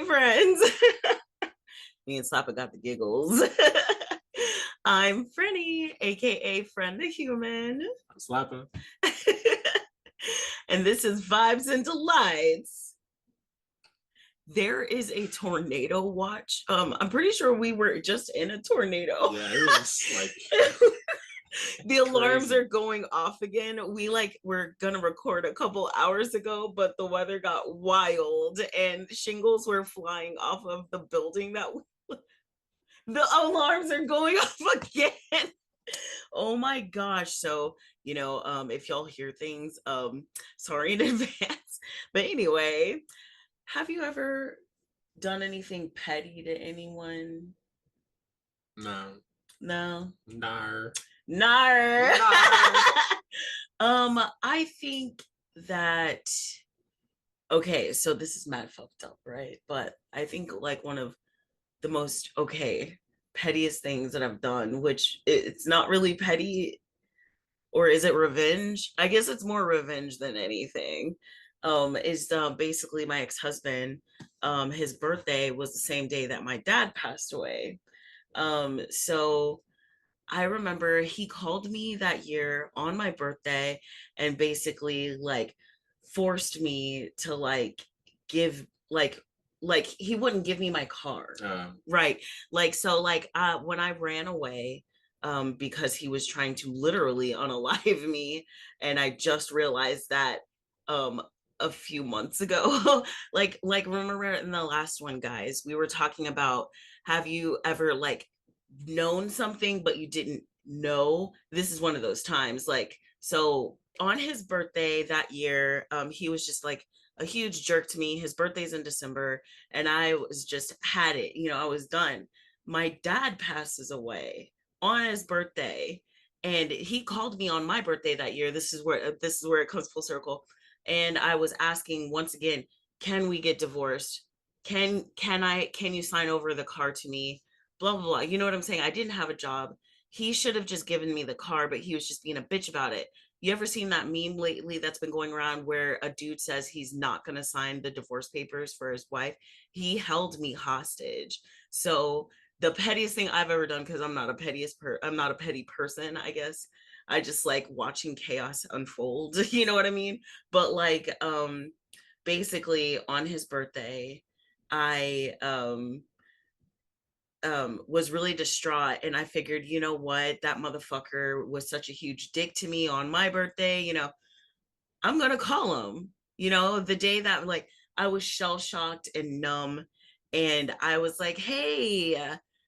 friends. Me and Slappa got the giggles. I'm Frenny, aka Friend the Human. I'm Slappa. And this is Vibes and Delights. There is a tornado watch. I'm pretty sure we were just in a tornado. Yeah, it was like the alarms crazy. are going off again. We're gonna record a couple hours ago, but the weather got wild and shingles were flying off of the building that the alarms are going off again. Oh my gosh. So, if y'all hear things, sorry in advance. But anyway, have you ever done anything petty to anyone? No. No. Nar. Nar. Nar. I think that okay, so this is mad fucked up, right? But I think like one of the most pettiest things that I've done, which it's not really petty, or is it revenge? I guess it's more revenge than anything. Is basically my ex-husband. His birthday was the same day that my dad passed away. So I remember he called me that year on my birthday and basically like forced me to give like he wouldn't give me my car. Right. Like so like when I ran away because he was trying to literally unalive me, and I just realized that um a few months ago. like remember in the last one, guys, we were talking about, have you ever like known something but you didn't know? This is one of those times. Like, so on his birthday that year, he was just like a huge jerk to me. His birthday's in December and I was just had it, I was done. My dad passes away on his birthday and he called me on my birthday that year. This is where it comes full circle. And I was asking once again, can we get divorced? Can you sign over the car to me? Blah blah blah. You know what I'm saying? I didn't have a job. He should have just given me the car, but he was just being a bitch about it. You ever seen that meme lately that's been going around where a dude says he's not going to sign the divorce papers for his wife? He held me hostage. So the pettiest thing I've ever done, because I'm not a petty person, I guess. I just like watching chaos unfold. You know what I mean? But like basically on his birthday, I was really distraught, and I figured, you know what, that motherfucker was such a huge dick to me on my birthday, I'm gonna call him. The day that like I was shell shocked and numb, and I was like, hey,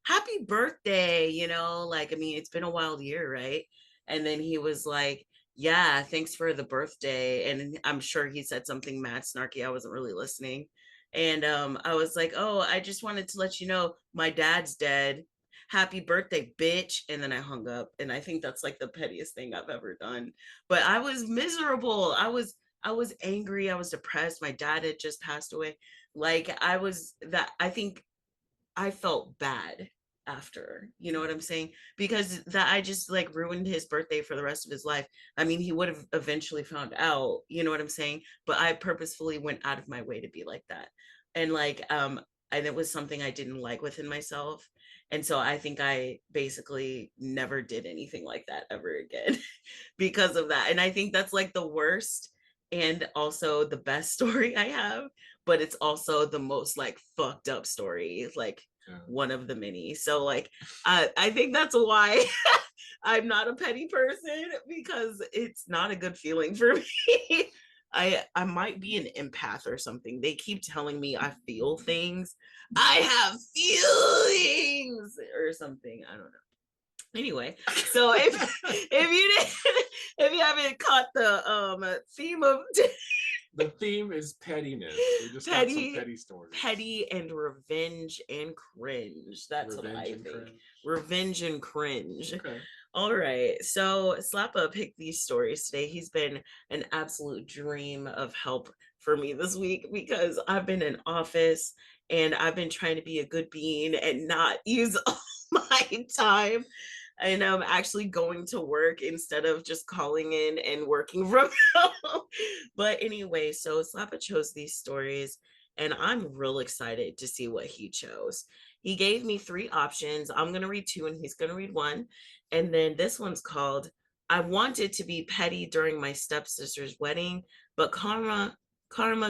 happy birthday, like, I mean, it's been a wild year, right? And then he was like, yeah, thanks for the birthday. And I'm sure he said something mad snarky. I wasn't really listening. And I was like, oh, I just wanted to let you know my dad's dead. Happy birthday, bitch. And then I hung up. And I think that's like the pettiest thing I've ever done. But I was miserable. I was angry. I was depressed. My dad had just passed away. Like I think I felt bad after, you know what I'm saying? Because that I just like ruined his birthday for the rest of his life. I mean, he would have eventually found out, you know what I'm saying? But I purposefully went out of my way to be like that. And and it was something I didn't like within myself. And so I think I basically never did anything like that ever again because of that. And I think that's like the worst and also the best story I have, but it's also the most like fucked up story, like one of the many. So like I think that's why I'm not a petty person, because it's not a good feeling for me. I might be an empath or something. They keep telling me I feel things. I have feelings or something. I don't know. Anyway, so if you haven't caught the theme of the theme is pettiness. We just got some petty stories. Petty and revenge and cringe. That's revenge what I think. Cringe. Revenge and cringe. Okay. All right. So Slappa picked these stories today. He's been an absolute dream of help for me this week because I've been in office and I've been trying to be a good being and not use all my time. And I'm actually going to work instead of just calling in and working from home. But anyway, so Slappa chose these stories, and I'm real excited to see what he chose. He gave me three options. I'm going to read two and he's going to read one. And then this one's called I wanted to be petty during my stepsister's wedding, but karma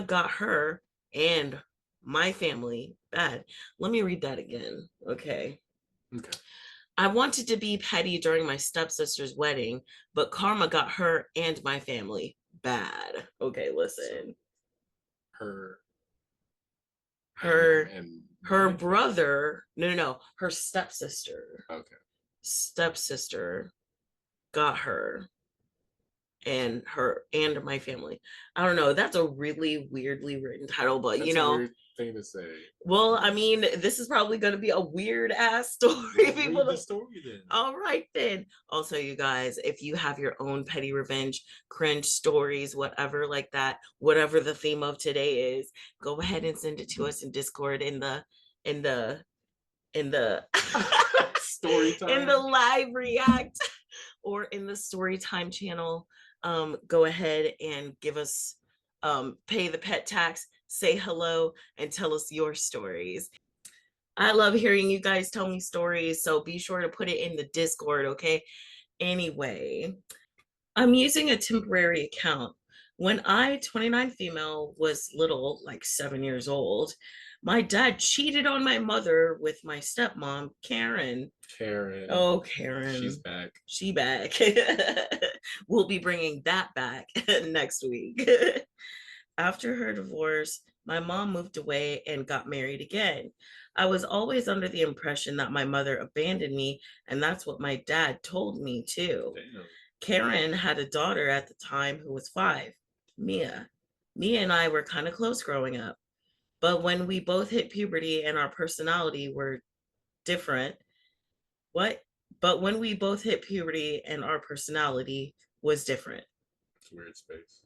got her and my family bad. Let me read that again. Okay. Okay. I wanted to be petty during my stepsister's wedding, but karma got her and my family bad. Okay, So listen. her Her and her my family. brother, no, her stepsister. Okay. Stepsister got her and my family. I don't know. That's a really weirdly written title, but That's a weird thing to say. well, I mean, this is probably going to be a weird ass story. People Read the don't. story then. All right, then. Also, you guys, if you have your own petty revenge, cringe stories, whatever like that, whatever the theme of today is, go ahead and send it to us in Discord in the in the Story in time. the live react or in the story time channel. Go ahead and give us pay the pet tax, say hello, and tell us your stories. I love hearing you guys tell me stories, so be sure to put it in the Discord, okay? Anyway, I'm using a temporary account. When I, 29 female, was little, like 7 years old, my dad cheated on my mother with my stepmom, Karen. Karen. Oh, She's Karen. back. She back. We'll be bringing that back next week. After her divorce, my mom moved away and got married again. I was always under the impression that my mother abandoned me, and that's what my dad told me too. Damn. Karen had a daughter at the time who was 5, Mia. Mia and I were kind of close growing up, but when we both hit puberty and our personality were different, what? But when we both hit puberty and our personality was different. It's a weird space.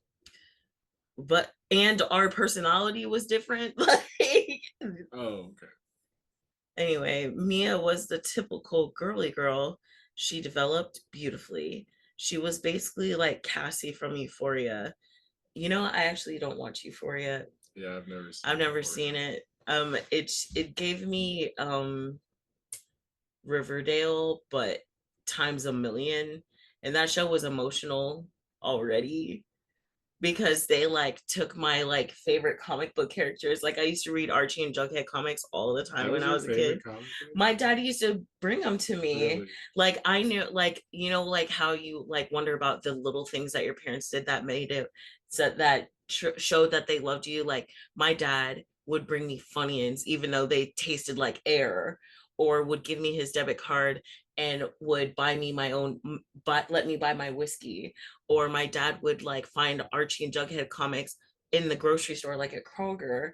But and our personality was different. Like Oh, okay. anyway, Mia was the typical girly girl. She developed beautifully. She was basically like Cassie from Euphoria. You know, I actually don't watch Euphoria. Yeah, I've never seen I've never Euphoria. seen it. It gave me Riverdale, but times a million. And that show was emotional already because they like took my like favorite comic book characters. Like I used to read Archie and Jughead comics all the time That when was I your was a kid. favorite comic book? My dad used to bring them to me. Really? Like I knew, like you know, like how you like wonder about the little things that your parents did that made it so that showed that they loved you. Like my dad would bring me Funyuns, even though they tasted like air, or would give me his debit card and would buy me my own, but let me buy my whiskey. Or my dad would like find Archie and Jughead comics in the grocery store, like at Kroger,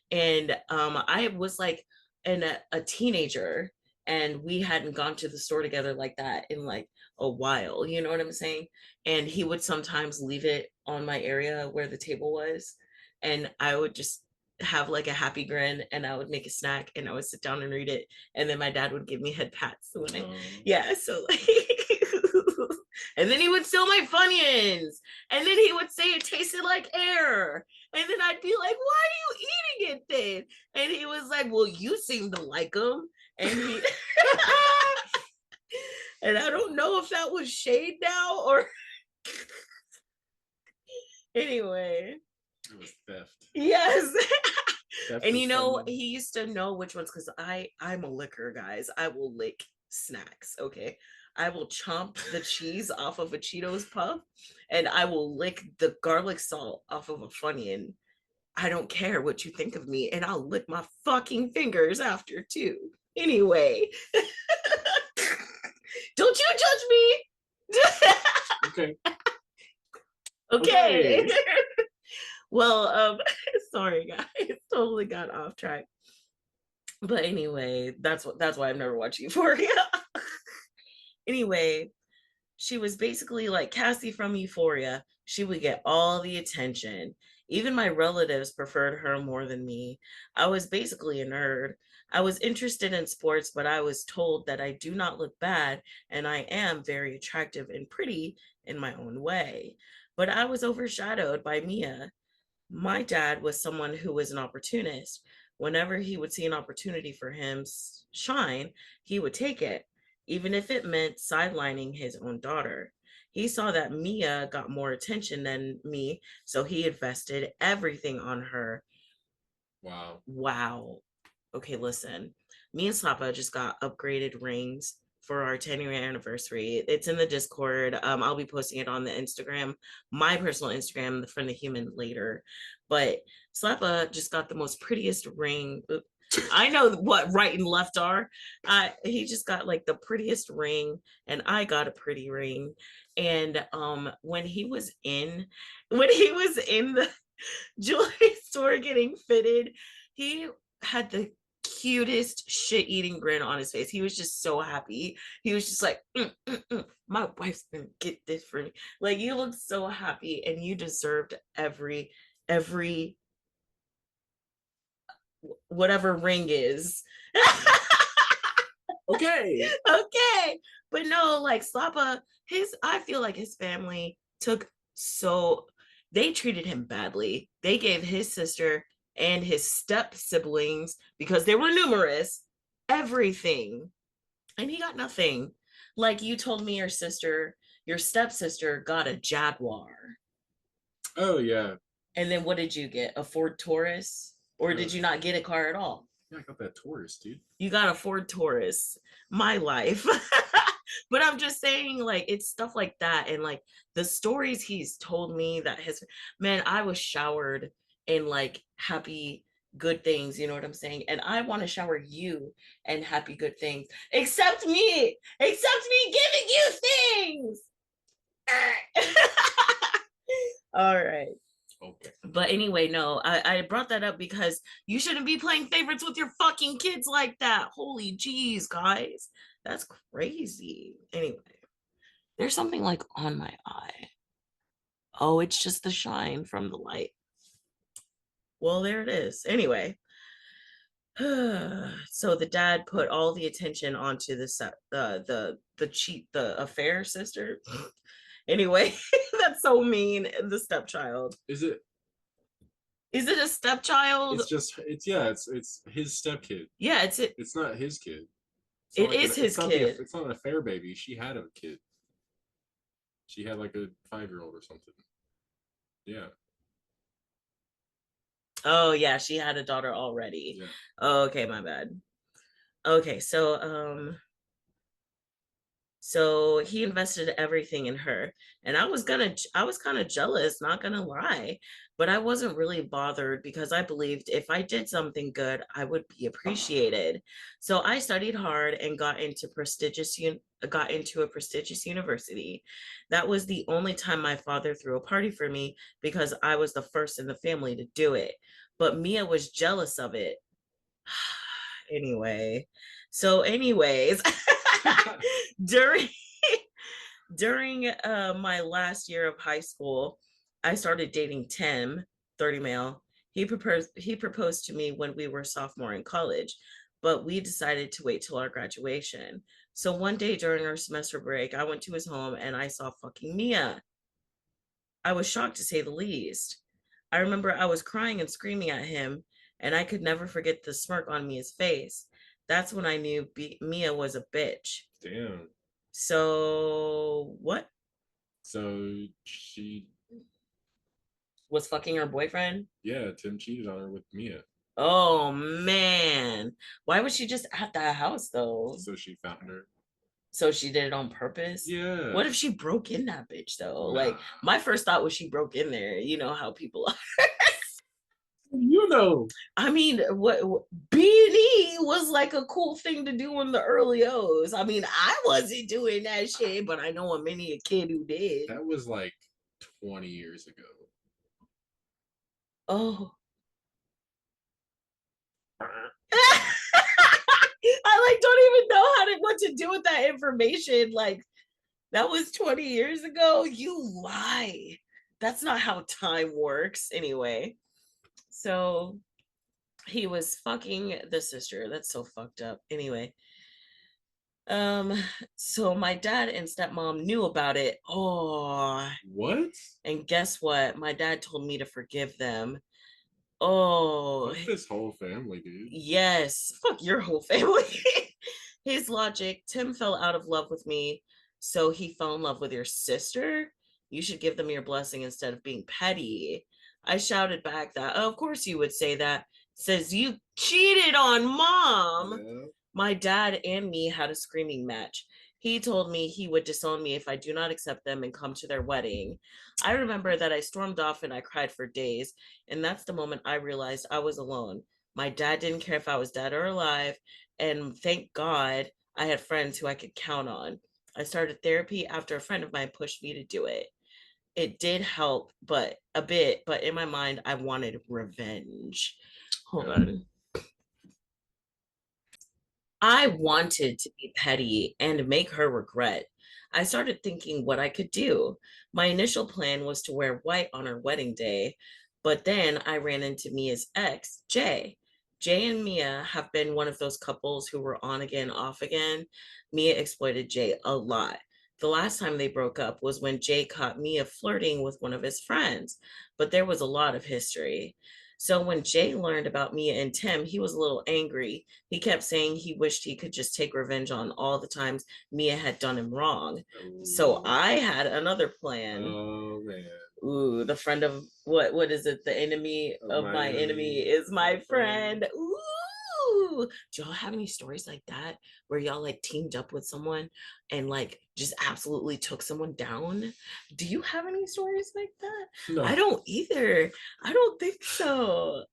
and I was like a teenager, and we hadn't gone to the store together like that in like a while. You know what I'm saying? And he would sometimes leave it on my area where the table was, and I would just have like a happy grin and I would make a snack and I would sit down and read it, and then my dad would give me head pats when I yeah, so like and then he would steal my Funyuns, and then he would say it tasted like air, and then I'd be like, why are you eating it then? And he was like, well, you seem to like them. And he and I don't know if that was shade now or anyway. It was theft. Yes. Theft And of you know, Funyuns. he used to know which ones because I'm a licker, guys. I will lick snacks. Okay. I will chomp the cheese off of a Cheetos puff and I will lick the garlic salt off of a Funyun. I don't care what you think of me, and I'll lick my fucking fingers after too. Anyway, don't you judge me. Okay. Okay. Okay. Well, sorry guys, totally got off track. But anyway, that's why I've never watched Euphoria. Anyway, she was basically like Cassie from Euphoria. She would get all the attention. Even my relatives preferred her more than me. I was basically a nerd. I was interested in sports, but I was told that I do not look bad and I am very attractive and pretty in my own way. But I was overshadowed by Mia. My dad was someone who was an opportunist. Whenever he would see an opportunity for him shine, he would take it, even if it meant sidelining his own daughter. He saw that Mia got more attention than me, so he invested everything on her. Wow. Wow. Okay, listen. Me and Slappa just got upgraded rings for our 10-year anniversary. It's in the Discord. I'll be posting it on the Instagram, my personal Instagram, the friend of human later. But Slappa just got the most prettiest ring. I know what right and left are. He just got like the prettiest ring, and I got a pretty ring. And when he was in the jewelry store getting fitted, he had the cutest shit eating grin on his face. He was just so happy. He was just like, my wife's gonna get this for me. Like, you look so happy, and you deserved every whatever ring is. Okay. Okay. But no, like Slappa, I feel like his family took so they treated him badly. They gave his sister and his step siblings, because they were numerous, everything. And he got nothing. Like, you told me your stepsister got a Jaguar. Oh yeah. And then what did you get? A Ford Taurus? Or Uh, did you not get a car at all? yeah, I got that Taurus, dude. You got a Ford Taurus. My life. But I'm just saying, like, it's stuff like that. And like the stories he's told me that his man, I was showered in like happy, good things. You know what I'm saying? And I want to shower you in happy, good things. Except me giving you things. All right. Okay. But anyway, no, I brought that up because you shouldn't be playing favorites with your fucking kids like that. Holy jeez, guys. That's crazy. Anyway, there's something like on my eye. Oh, it's just the shine from the light. Well, there it is. Anyway, so the dad put all the attention onto the cheat the affair sister. Anyway, that's so mean. The stepchild. Is it? Is it a stepchild? It's just. It's yeah. It's his stepkid. Yeah, it's it. It's not his kid. It's not It like is it's his not kid. it's not an affair baby. She had a kid. She had like a 5-year-old or something. Yeah. Oh yeah, she had a daughter already. Yeah. Oh, okay, my bad. Okay, so he invested everything in her, and I was kind of jealous, not gonna lie, but I wasn't really bothered because I believed if I did something good, I would be appreciated. So I studied hard and got into a prestigious university. That was the only time my father threw a party for me because I was the first in the family to do it. But Mia was jealous of it. Anyway, so anyways, during my last year of high school, I started dating Tim, 30 male. He proposed to me when we were sophomore in college, but we decided to wait till our graduation. So one day during our semester break, I went to his home and I saw fucking Mia. I was shocked to say the least. I remember I was crying and screaming at him, and I could never forget the smirk on Mia's face. That's when I knew Mia was a bitch. Damn. So, what? So she, Was fucking her boyfriend? yeah, Tim cheated on her with Mia. Oh, man. Why was she just at that house, though? So she found her. So she did it on purpose? Yeah. What if she broke in that bitch, though? Nah. Like, my first thought was she broke in there. You know how people are. You know. I mean, what B&E was like a cool thing to do in the early O's. I mean, I wasn't doing that shit, but I know a many a kid who did. That was like 20 years ago. Oh. I like don't even know what to do with that information. Like, that was 20 years ago. You lie. That's not how time works anyway. So he was fucking the sister. That's so fucked up. Anyway, Um, so my dad and stepmom knew about it. Oh, What? and guess what? My dad told me to forgive them. Oh, Fuck this whole family, dude. yes. Fuck your whole family. His logic, Tim fell out of love with me, so he fell in love with your sister. You should give them your blessing instead of being petty. I shouted back that, oh, of course you would say that. Says you cheated on mom. Yeah. My dad and me had a screaming match. He told me he would disown me if I do not accept them and come to their wedding. I remember that I stormed off and I cried for days, and that's the moment I realized I was alone. My dad didn't care if I was dead or alive, and thank God I had friends who I could count on. I started therapy after a friend of mine pushed me to do it. It did help, but a bit, but in my mind, I wanted revenge. Hold Yeah. on. I wanted to be petty and make her regret. I started thinking what I could do. My initial plan was to wear white on her wedding day, but then I ran into Mia's ex, Jay. Jay and Mia have been one of those couples who were on again, off again. Mia exploited Jay a lot. The last time they broke up was when Jay caught Mia flirting with one of his friends, but there was a lot of history. So when Jay learned about Mia and Tim, he was a little angry. He kept saying he wished he could just take revenge on all the times Mia had done him wrong. So Oh, I had another plan. oh man. Ooh, the friend of what is it? The enemy Of of my my enemy enemy, is my my friend. friend. Ooh. Do y'all have any stories like that where y'all like teamed up with someone and like just absolutely took someone down? Do you have any stories like that? I No, don't either. I don't think so.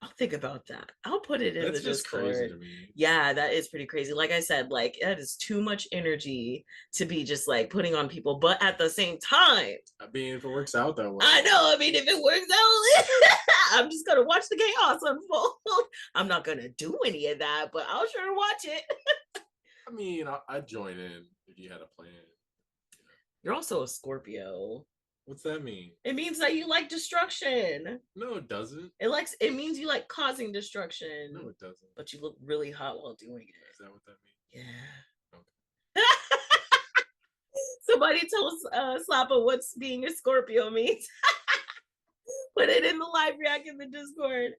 I'll think about that. I'll put it in the that's just crazy Discord. to me. Yeah, that is pretty crazy. Like I said, like that is too much energy to be just like putting on people. But at the same time, I mean, if it works out that way. I know. I mean, if it works out, I'm just gonna watch the chaos unfold. I'm not gonna do any of that, but I'll sure watch it. I mean, I'd join in if you had a plan. You know. You're also a Scorpio. What's that mean? It means that you like destruction. No, it doesn't. It means you like causing No, destruction, it doesn't. but you look really hot while doing Is that what that it. means? Yeah. Okay. Somebody tell Slappa what's being a Scorpio means. Put it in the live react in the Discord.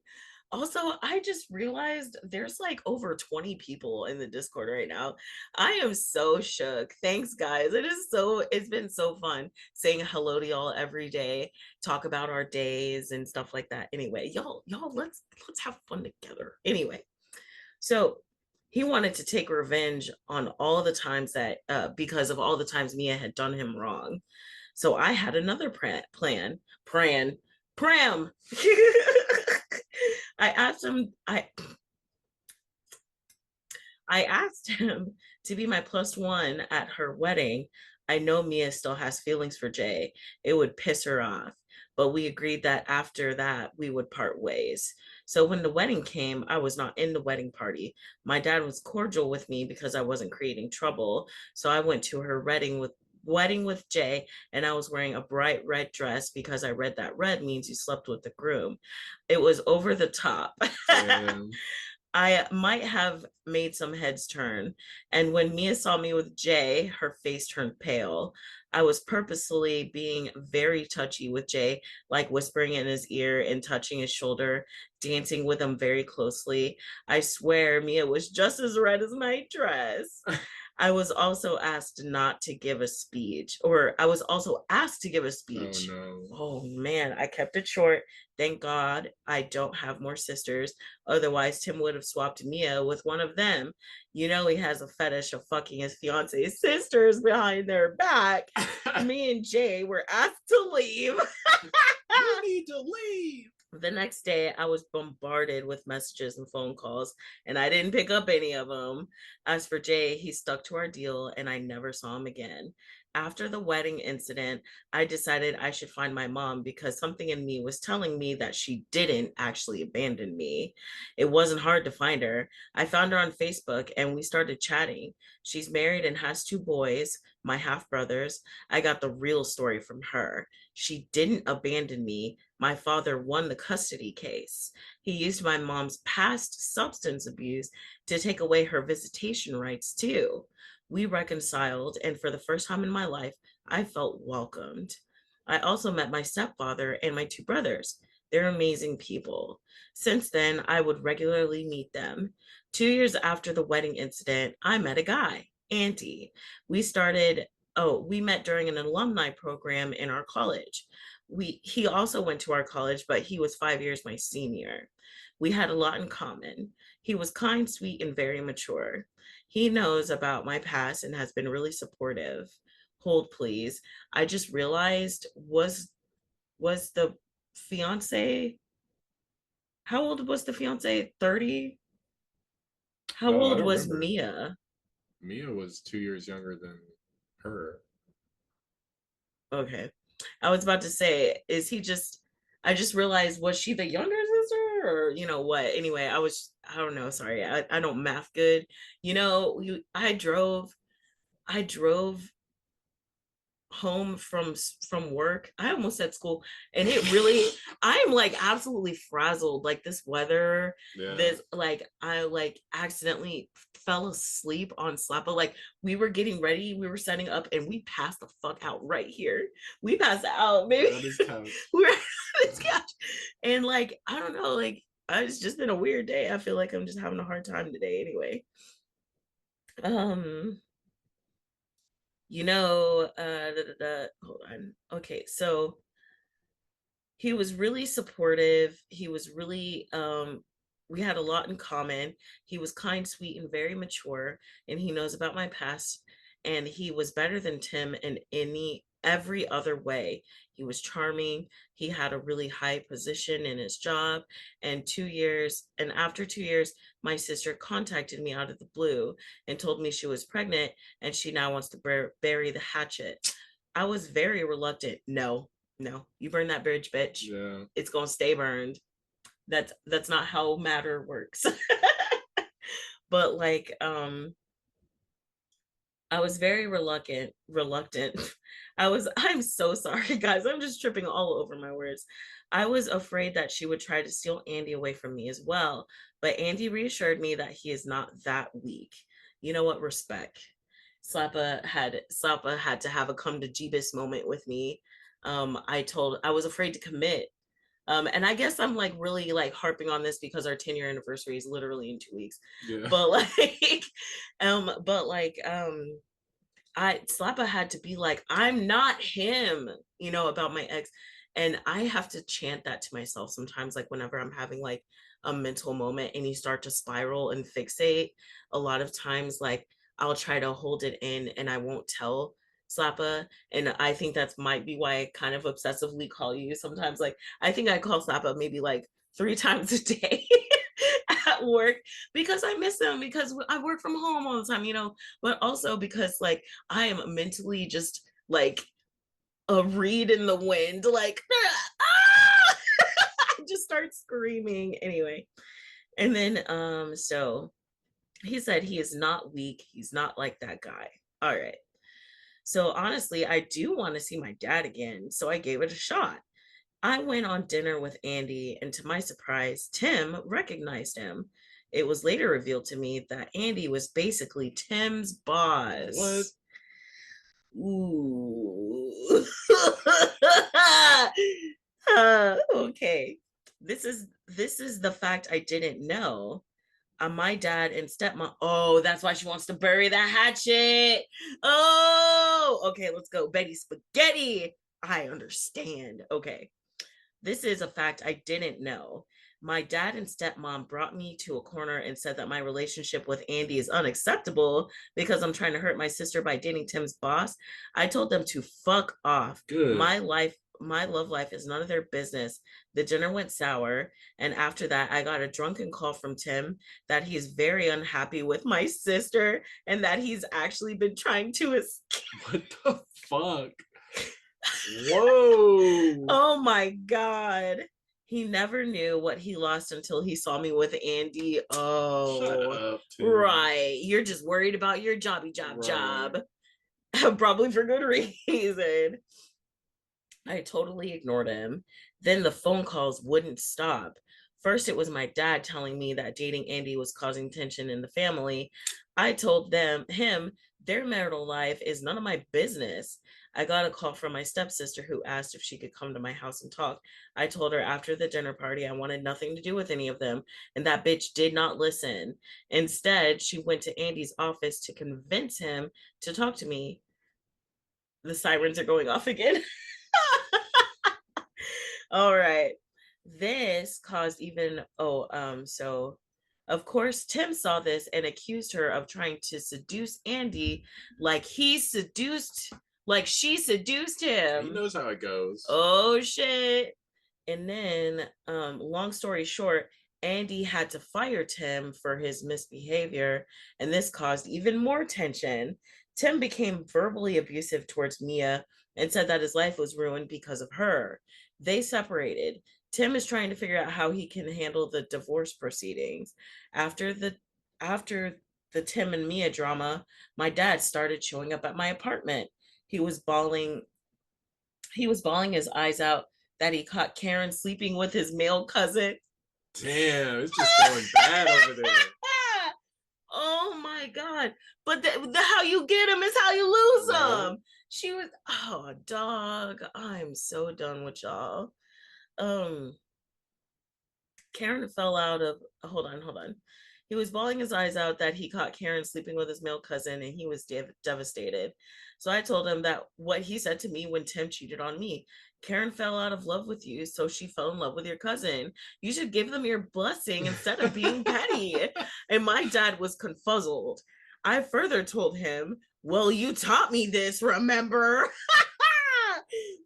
Also, I just realized there's like over 20 people in the Discord right now. I am so shook. Thanks, guys. It's been so fun saying hello to y'all every day, talk about our days and stuff like that. Anyway, y'all, let's have fun together. Anyway, so he wanted to take revenge on all the times that because of all the times Mia had done him wrong. So I had another pram. I asked him I asked him to be my plus one at her wedding. I know Mia still has feelings for Jay. It would piss her off. But we agreed that after that, we would part ways. So when the wedding came, I was not in the wedding party. My dad was cordial with me because I wasn't creating trouble. So I went to her wedding with Jay, and I was wearing a bright red dress because I read that red means you slept with the groom. It was over the top. Damn. I might have made some heads turn. And when Mia saw me with Jay, her face turned pale. I was purposely being very touchy with Jay, like whispering in his ear and touching his shoulder, dancing with him very closely. I swear Mia was just as red as my dress. I was also asked not to give a speech, or I was also asked to give a Oh speech. no. Oh man, I kept it short. Thank God I don't have more sisters. Otherwise, Tim would have swapped Mia with one of them. You know, he has a fetish of fucking his fiance's sisters behind their back. Me and Jay were asked to leave. You need to leave. The next day, I was bombarded with messages and phone calls, and I didn't pick up any of them. As for Jay, he stuck to our deal, and I never saw him again. After the wedding incident, I decided I should find my mom because something in me was telling me that she didn't actually abandon me. It wasn't hard to find her. I found her on Facebook, and we started chatting. She's married and has two boys, my half brothers. I got the real story from her. She didn't abandon me. My father won the custody case. He used my mom's past substance abuse to take away her visitation rights, too. We reconciled, and for the first time in my life, I felt welcomed. I also met my stepfather and my two brothers. They're amazing people. Since then, I would regularly meet them. 2 years after the wedding incident, I met a guy, Auntie. We started, we met during an alumni program in our college. He also went to our college, but he was 5 years my senior. We had a lot in common. He was kind, sweet, and very mature. He knows about my past and has been really supportive. Hold, please. I just realized, was the fiance, how old was the fiance? 30? How Oh, I old don't was remember. Mia? Mia was 2 years younger than her. Okay. I was about to say, is he just, I just realized, was she the younger sister or, what? Anyway, I don't know. Sorry. I don't math good. I drove home from work. I almost said school, and it really, I'm like absolutely frazzled. Like this weather, Yeah. this, like I like accidentally fell asleep on Slappa. Like we were getting ready, we were setting up, and we passed the fuck out right here. We passed out, maybe. Right on his couch. We were on this couch, and like I don't know, like it's just been a weird day. I feel like I'm just having a hard time today. Anyway, um hold on. Okay, so he was really supportive. He was really we had a lot in common. He was kind, sweet, and very mature, and he knows about my past, and he was better than Tim in every other way. He was charming. He had a really high position in his job, and after 2 years, my sister contacted me out of the blue and told me she was pregnant and she now wants to bury the hatchet. I was very reluctant. No, no, you burn that bridge, bitch. Yeah. It's gonna stay burned. That's not how matter works. But like, I was very reluctant. I'm so sorry, guys. I'm just tripping all over my words. I was afraid that she would try to steal Andy away from me as well, but Andy reassured me that he is not that weak. You know what? Respect. Slappa had to have a come to Jeebus moment with me. I was afraid to commit. And I guess I'm like really like harping on this because our 10-year anniversary is literally in 2 weeks. Yeah. But like, but like, I Slappa had to be like, I'm not him, about my ex. And I have to chant that to myself sometimes, like whenever I'm having like a mental moment and you start to spiral and fixate, a lot of times like I'll try to hold it in and I won't tell Slappa. And I think that might be why I kind of obsessively call you sometimes. Like I think I call Slappa maybe like 3 times a day at work because I miss him because I work from home all the time, but also because like I am mentally just like a reed in the wind, like ah! I just start screaming anyway. And then so he said he is not weak, he's not like that guy. All right. So honestly, I do want to see my dad again, so I gave it a shot. I went on dinner with Andy, and to my surprise, Tim recognized him. It was later revealed to me that Andy was basically Tim's What? boss. Ooh. Okay. This is the fact I didn't know. My dad and stepmom. Oh, that's why she wants to bury that hatchet. Oh, okay, let's go. Betty Spaghetti. I understand. Okay. This is a fact I didn't know. My dad and stepmom brought me to a corner and said that my relationship with Andy is unacceptable because I'm trying to hurt my sister by dating Tim's boss. I told them to fuck off. Good. My love life is none of their business. The dinner went sour, and after that, I got a drunken call from Tim that he's very unhappy with my sister and that he's actually been trying to escape. What the fuck? Whoa. Oh my God. He never knew what he lost until he saw me with Andy. Shut Oh, up, Tim. right. You're just worried about your Right. job. Probably for good reason. I totally ignored him. Then the phone calls wouldn't stop. First, it was my dad telling me that dating Andy was causing tension in the family. I told him, their marital life is none of my business. I got a call from my stepsister who asked if she could come to my house and talk. I told her after the dinner party I wanted nothing to do with any of them, and that bitch did not listen. Instead, she went to Andy's office to convince him to talk to me. The sirens are going off again. All right. This caused even so of course Tim saw this and accused her of trying to seduce Andy like she seduced He him. knows how it goes. Oh shit. And then, long story short, Andy had to fire Tim for his misbehavior, and this caused even more tension. Tim became verbally abusive towards Mia and said that his life was ruined because of her. They separated. Tim is trying to figure out how he can handle the divorce proceedings. After the after the Tim and Mia drama, my dad started showing up at my apartment. He was bawling he was bawling his eyes out that he caught Karen sleeping with his male cousin. Damn, it's just going bad over there. Oh my god! But the how you get them is how you lose Right? them. She was, oh dog. I'm so done with y'all. Um, Karen fell out of, hold on. He was bawling his eyes out that he caught Karen sleeping with his male cousin and he was devastated. So I told him that what he said to me when Tim cheated on me. Karen fell out of love with you, so she fell in love with your cousin. You should give them your blessing instead of being petty. And my dad was confuzzled. I further told him, well, you taught me this, remember?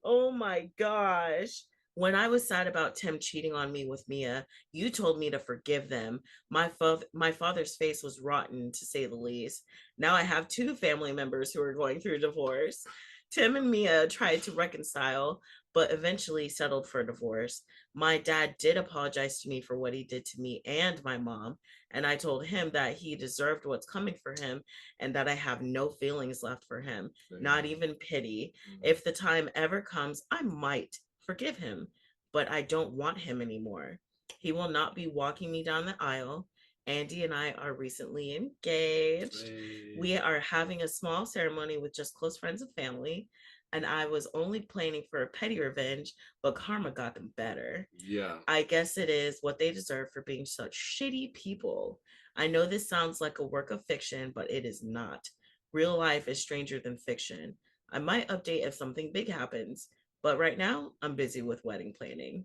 Oh my gosh. When I was sad about Tim cheating on me with Mia, you told me to forgive them. My father's face was rotten, to say the least. Now I have two family members who are going through divorce. Tim and Mia tried to reconcile, but eventually settled for divorce. My dad did apologize to me for what he did to me and my mom, and I told him that he deserved what's coming for him and that I have no feelings left for him, not even pity. If the time ever comes, I might forgive him, but I don't want him anymore. He will not be walking me down the aisle. Andy and I are recently engaged. We are having a small ceremony with just close friends and family. And I was only planning for a petty revenge, but karma got them better. Yeah. I guess it is what they deserve for being such shitty people. I know this sounds like a work of fiction, but it is not. Real life is stranger than fiction. I might update if something big happens, but right now I'm busy with wedding planning.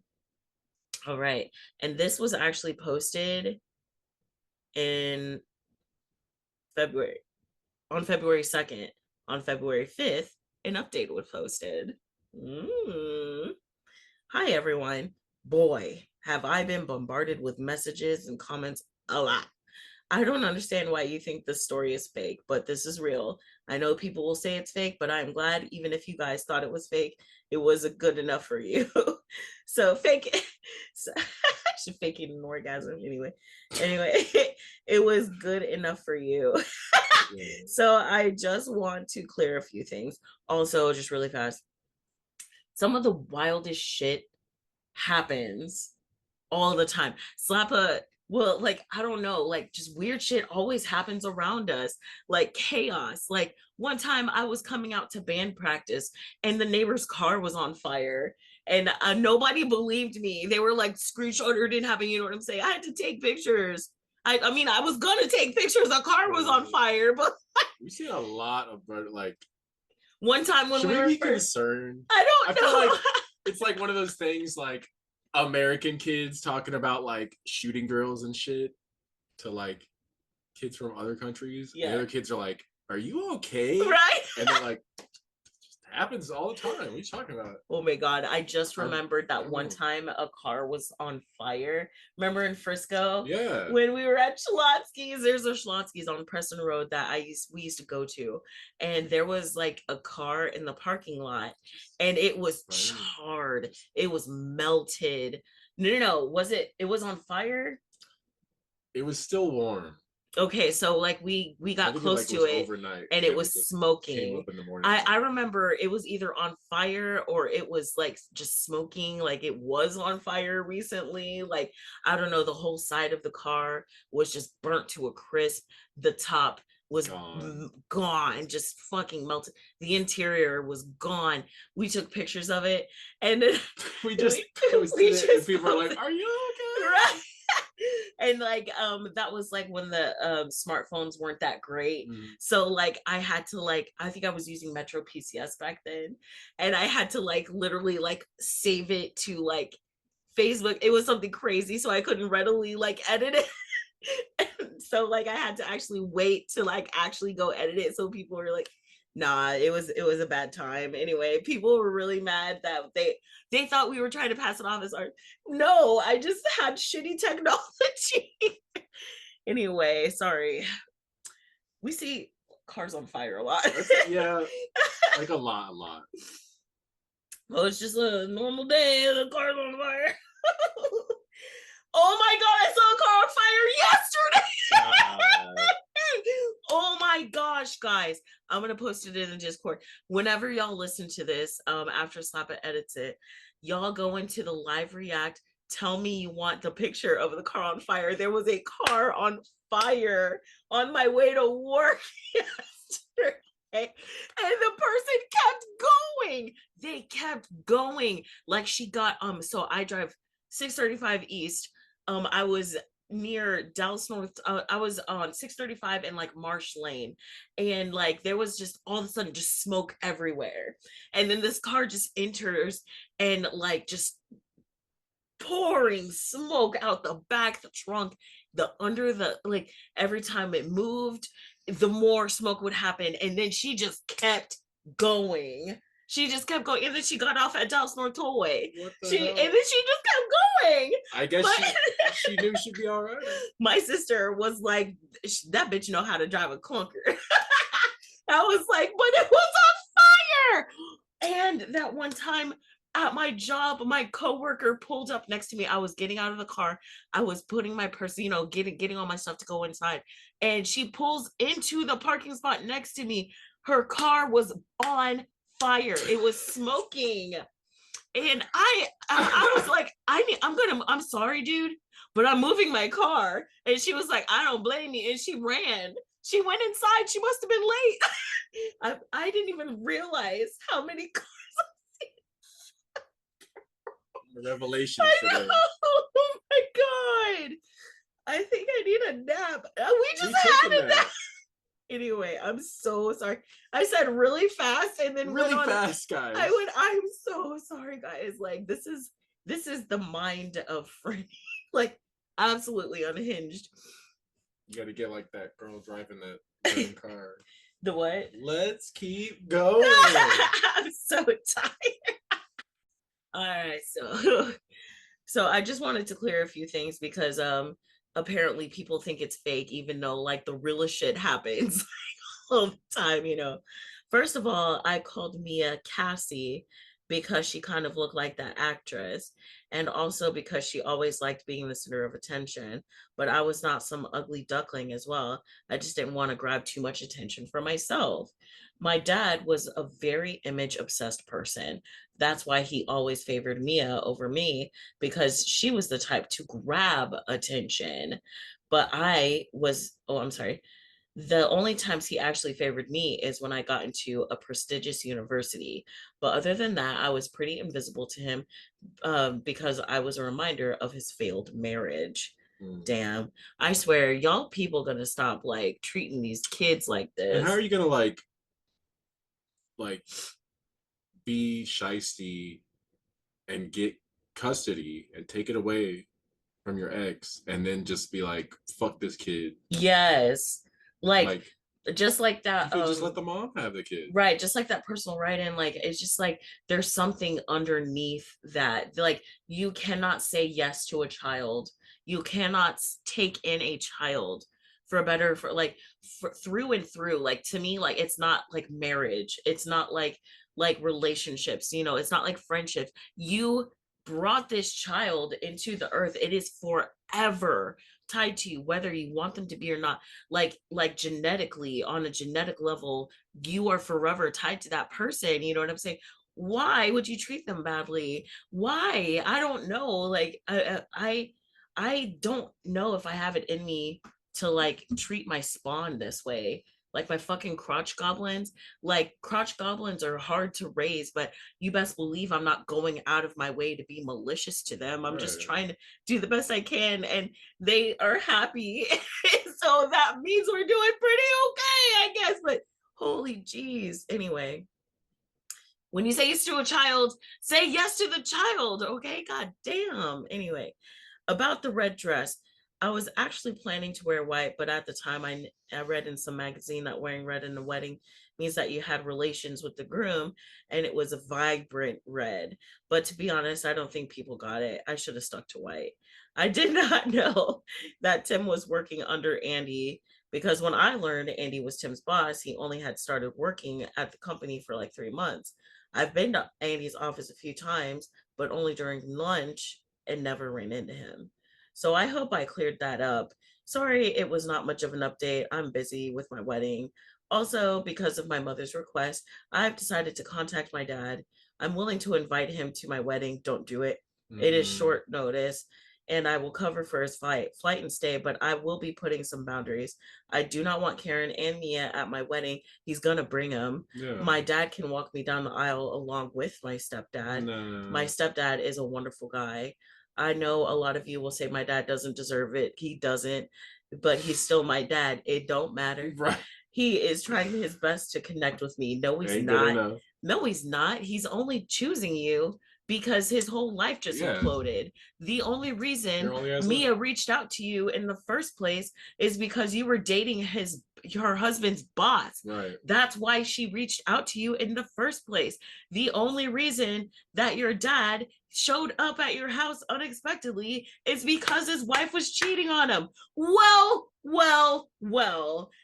All right. And this was actually posted in February, on February 2nd. On February 5th, an update was posted. Mm. Hi, everyone. Boy, have I been bombarded with messages and comments a lot. I don't understand why you think this story is fake, but this is real. I know people will say it's fake, but I'm glad even if you guys thought it was fake, it was good enough for you. So fake it. So, I should fake it an orgasm anyway. Anyway, it was good enough for you. So I just want to clear a few things. Also, just really fast. Some of the wildest shit happens all the time. Slap a well, like I don't know, like just weird shit always happens around us, like chaos. Like one time I was coming out to band practice and the neighbor's car was on fire. And nobody believed me. They were like, screenshot didn't happen. You know what I'm saying? I had to take pictures. I mean, I was gonna take pictures. The car was on fire, but we've seen a lot of like. One time when we were be concerned? I don't know. Feel like it's like one of those things like American kids talking about like shooting drills and shit to like kids from other countries. Yeah. And the other kids are like, "Are you okay?" Right? And they're like, happens all the time. What are you talking about? Oh my god, I just remembered that one time a car was on fire. Remember in Frisco? Yeah. When we were at Schlotsky's, there's a Schlotsky's on Preston Road that we used to go to. And there was like a car in the parking lot and it was charred. It was melted. No. Was it was on fire? It was still warm. Okay, so like we I got think it close like to was it overnight, and and it then it was just came smoking. up in the morning. I remember it was either on fire or it was like just smoking, like it was on fire recently. Like I don't know, the whole side of the car was just burnt to a crisp. The top was Gone. gone, just fucking melted. The interior was gone. We took pictures of it and then We just we posted it, and just people are like, posted, "Are you okay?" right. And like that was like when the smartphones weren't that great, Mm. so like I had to like, I think I was using Metro PCS back then, and I had to like literally like save it to like Facebook. It was something crazy, so I couldn't readily like edit it. So like I had to actually wait to like actually go edit it, so people were like, nah, it was a bad time. Anyway, people were really mad that they thought we were trying to pass it off as art. No, I just had shitty technology. Anyway, sorry. We see cars on fire a lot. Yeah, like a lot. Well, it's just a normal day and the car's on fire. Oh my god, I saw a car on fire yesterday. Oh my gosh, guys. I'm gonna post it in the Discord. Whenever y'all listen to this, after Slappa edits it, y'all go into the live react. Tell me you want the picture of the car on fire. There was a car on fire on my way to work yesterday. And the person kept going. They kept going. Like she got so I drive 635 east. I was near Dallas North. I was on 635 and like Marsh Lane, and like there was just all of a sudden just smoke everywhere. And then this car just enters and like just pouring smoke out the back, the trunk, the under the like every time it moved, the more smoke would happen. And then she just kept going. She just kept going, and then she got off at Dallas North Tollway. What the She hell? and then she just kept going. I guess But she knew she'd be all right. my sister was like, "That bitch know how to drive a clunker." I was like, "But it was on fire!" And that one time at my job, my coworker pulled up next to me. I was getting out of the car. I was putting my purse, getting all my stuff to go inside. And she pulls into the parking spot next to me. Her car was on fire. It was smoking. And I was like, I'm sorry, dude, but I'm moving my car. And she was like, I don't blame you. And she ran. She went inside. She must have been late. I didn't even realize how many cars. Revelations I for know. them. Oh my god. I think I need a nap. We just had a nap. Anyway, I'm so sorry. I said really fast and then really fast, guys. I'm so sorry, guys. Like this is the mind of Franny. Like absolutely unhinged. You got to get like that girl driving that car. The what? Let's keep going. I'm so tired. All right, so I just wanted to clear a few things because apparently people think it's fake, even though like the realest shit happens all the time. First of all, I called Mia Cassie because she kind of looked like that actress, and also because she always liked being the center of attention. But I was not some ugly duckling as well. I just didn't want to grab too much attention for myself. My dad was a very image obsessed person. That's why he always favored Mia over me, because she was the type to grab attention. But I'm sorry, the only times he actually favored me is when I got into a prestigious university. But other than that, I was pretty invisible to him, because I was a reminder of his failed marriage. Damn. I swear, y'all people gonna stop like treating these kids like this. And how are you gonna like be shisty and get custody and take it away from your ex and then just be like, fuck this kid? Yes. Like just like that. You could just let the mom have the kid. Right. Just like that personal write-in. Like it's just like there's something underneath that. Like you cannot say yes to a child. You cannot take in a child through and through. Like to me, like it's not like marriage. It's not like relationships, it's not like friendships. You brought this child into the earth. It is forever tied to you, whether you want them to be or not. Like genetically, on a genetic level, you are forever tied to that person. You know what I'm saying? Why would you treat them badly? Why? I don't know. Like I don't know if I have it in me to like treat my spawn this way. Like my fucking crotch goblins. Like crotch goblins are hard to raise, but you best believe I'm not going out of my way to be malicious to them. I'm just trying to do the best I can, and they are happy. So that means we're doing pretty okay, I guess. But holy jeez. Anyway, when you say yes to a child, say yes to the child, okay? God damn. Anyway, about the red dress, I was actually planning to wear white, but at the time I read in some magazine that wearing red in a wedding means that you had relations with the groom, and it was a vibrant red. But to be honest, I don't think people got it. I should have stuck to white. I did not know that Tim was working under Andy, because when I learned Andy was Tim's boss, he only had started working at the company for like 3 months. I've been to Andy's office a few times, but only during lunch, and never ran into him. So I hope I cleared that up. Sorry, it was not much of an update. I'm busy with my wedding. Also, because of my mother's request, I've decided to contact my dad. I'm willing to invite him to my wedding. Don't do it. It is short notice, and I will cover for his flight and stay, but I will be putting some boundaries. I do not want Karen and Mia at my wedding. He's gonna bring them. Yeah. My dad can walk me down the aisle along with my stepdad. No. My stepdad is a wonderful guy. I know a lot of you will say my dad doesn't deserve it. He doesn't, but he's still my dad. It don't matter. Right. He is trying his best to connect with me. No, he's not. No, he's not. He's only choosing you because his whole life just imploded. The only reason Mia reached out to you in the first place is because you were dating her husband's boss. Right. That's why she reached out to you in the first place. The only reason that your dad showed up at your house unexpectedly is because his wife was cheating on him. Well,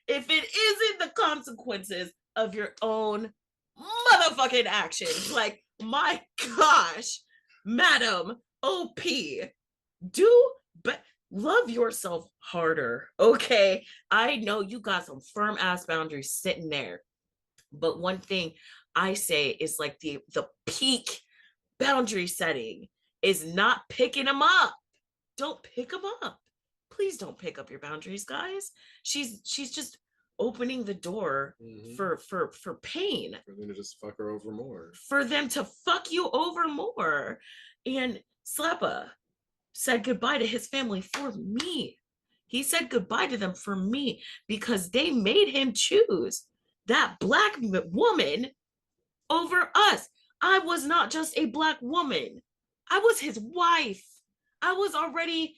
if it isn't the consequences of your own motherfucking actions, like, my gosh, madam OP, do but love yourself harder, okay? I know you got some firm ass boundaries sitting there, but one thing I say is like the peak boundary setting is not picking them up. Don't pick them up. Please don't pick up your boundaries, guys. She's just opening the door for pain. For them to just fuck her over more. For them to fuck you over more. And Slappa said goodbye to his family for me. He said goodbye to them for me because they made him choose that Black woman over us. I was not just a Black woman. I was his wife. I was already,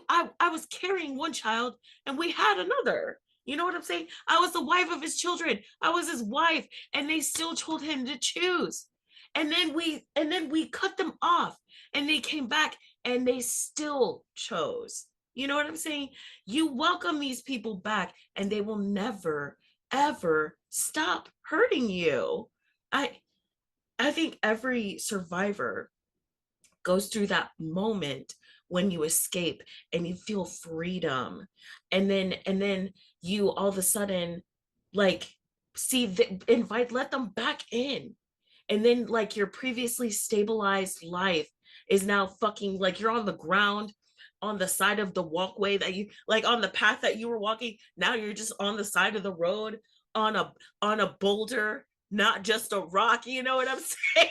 I was carrying one child and we had another. You know what I'm saying? I was the wife of his children. I was his wife, and they still told him to choose. And then we cut them off, and they came back and they still chose. You know what I'm saying? You welcome these people back and they will never ever stop hurting you. I think every survivor goes through that moment when you escape and you feel freedom, and then you all of a sudden like let them back in, and then like your previously stabilized life is now fucking like you're on the ground on the side of the walkway that you like on the path that you were walking. Now you're just on the side of the road on a boulder, not just a rock. You know what I'm saying?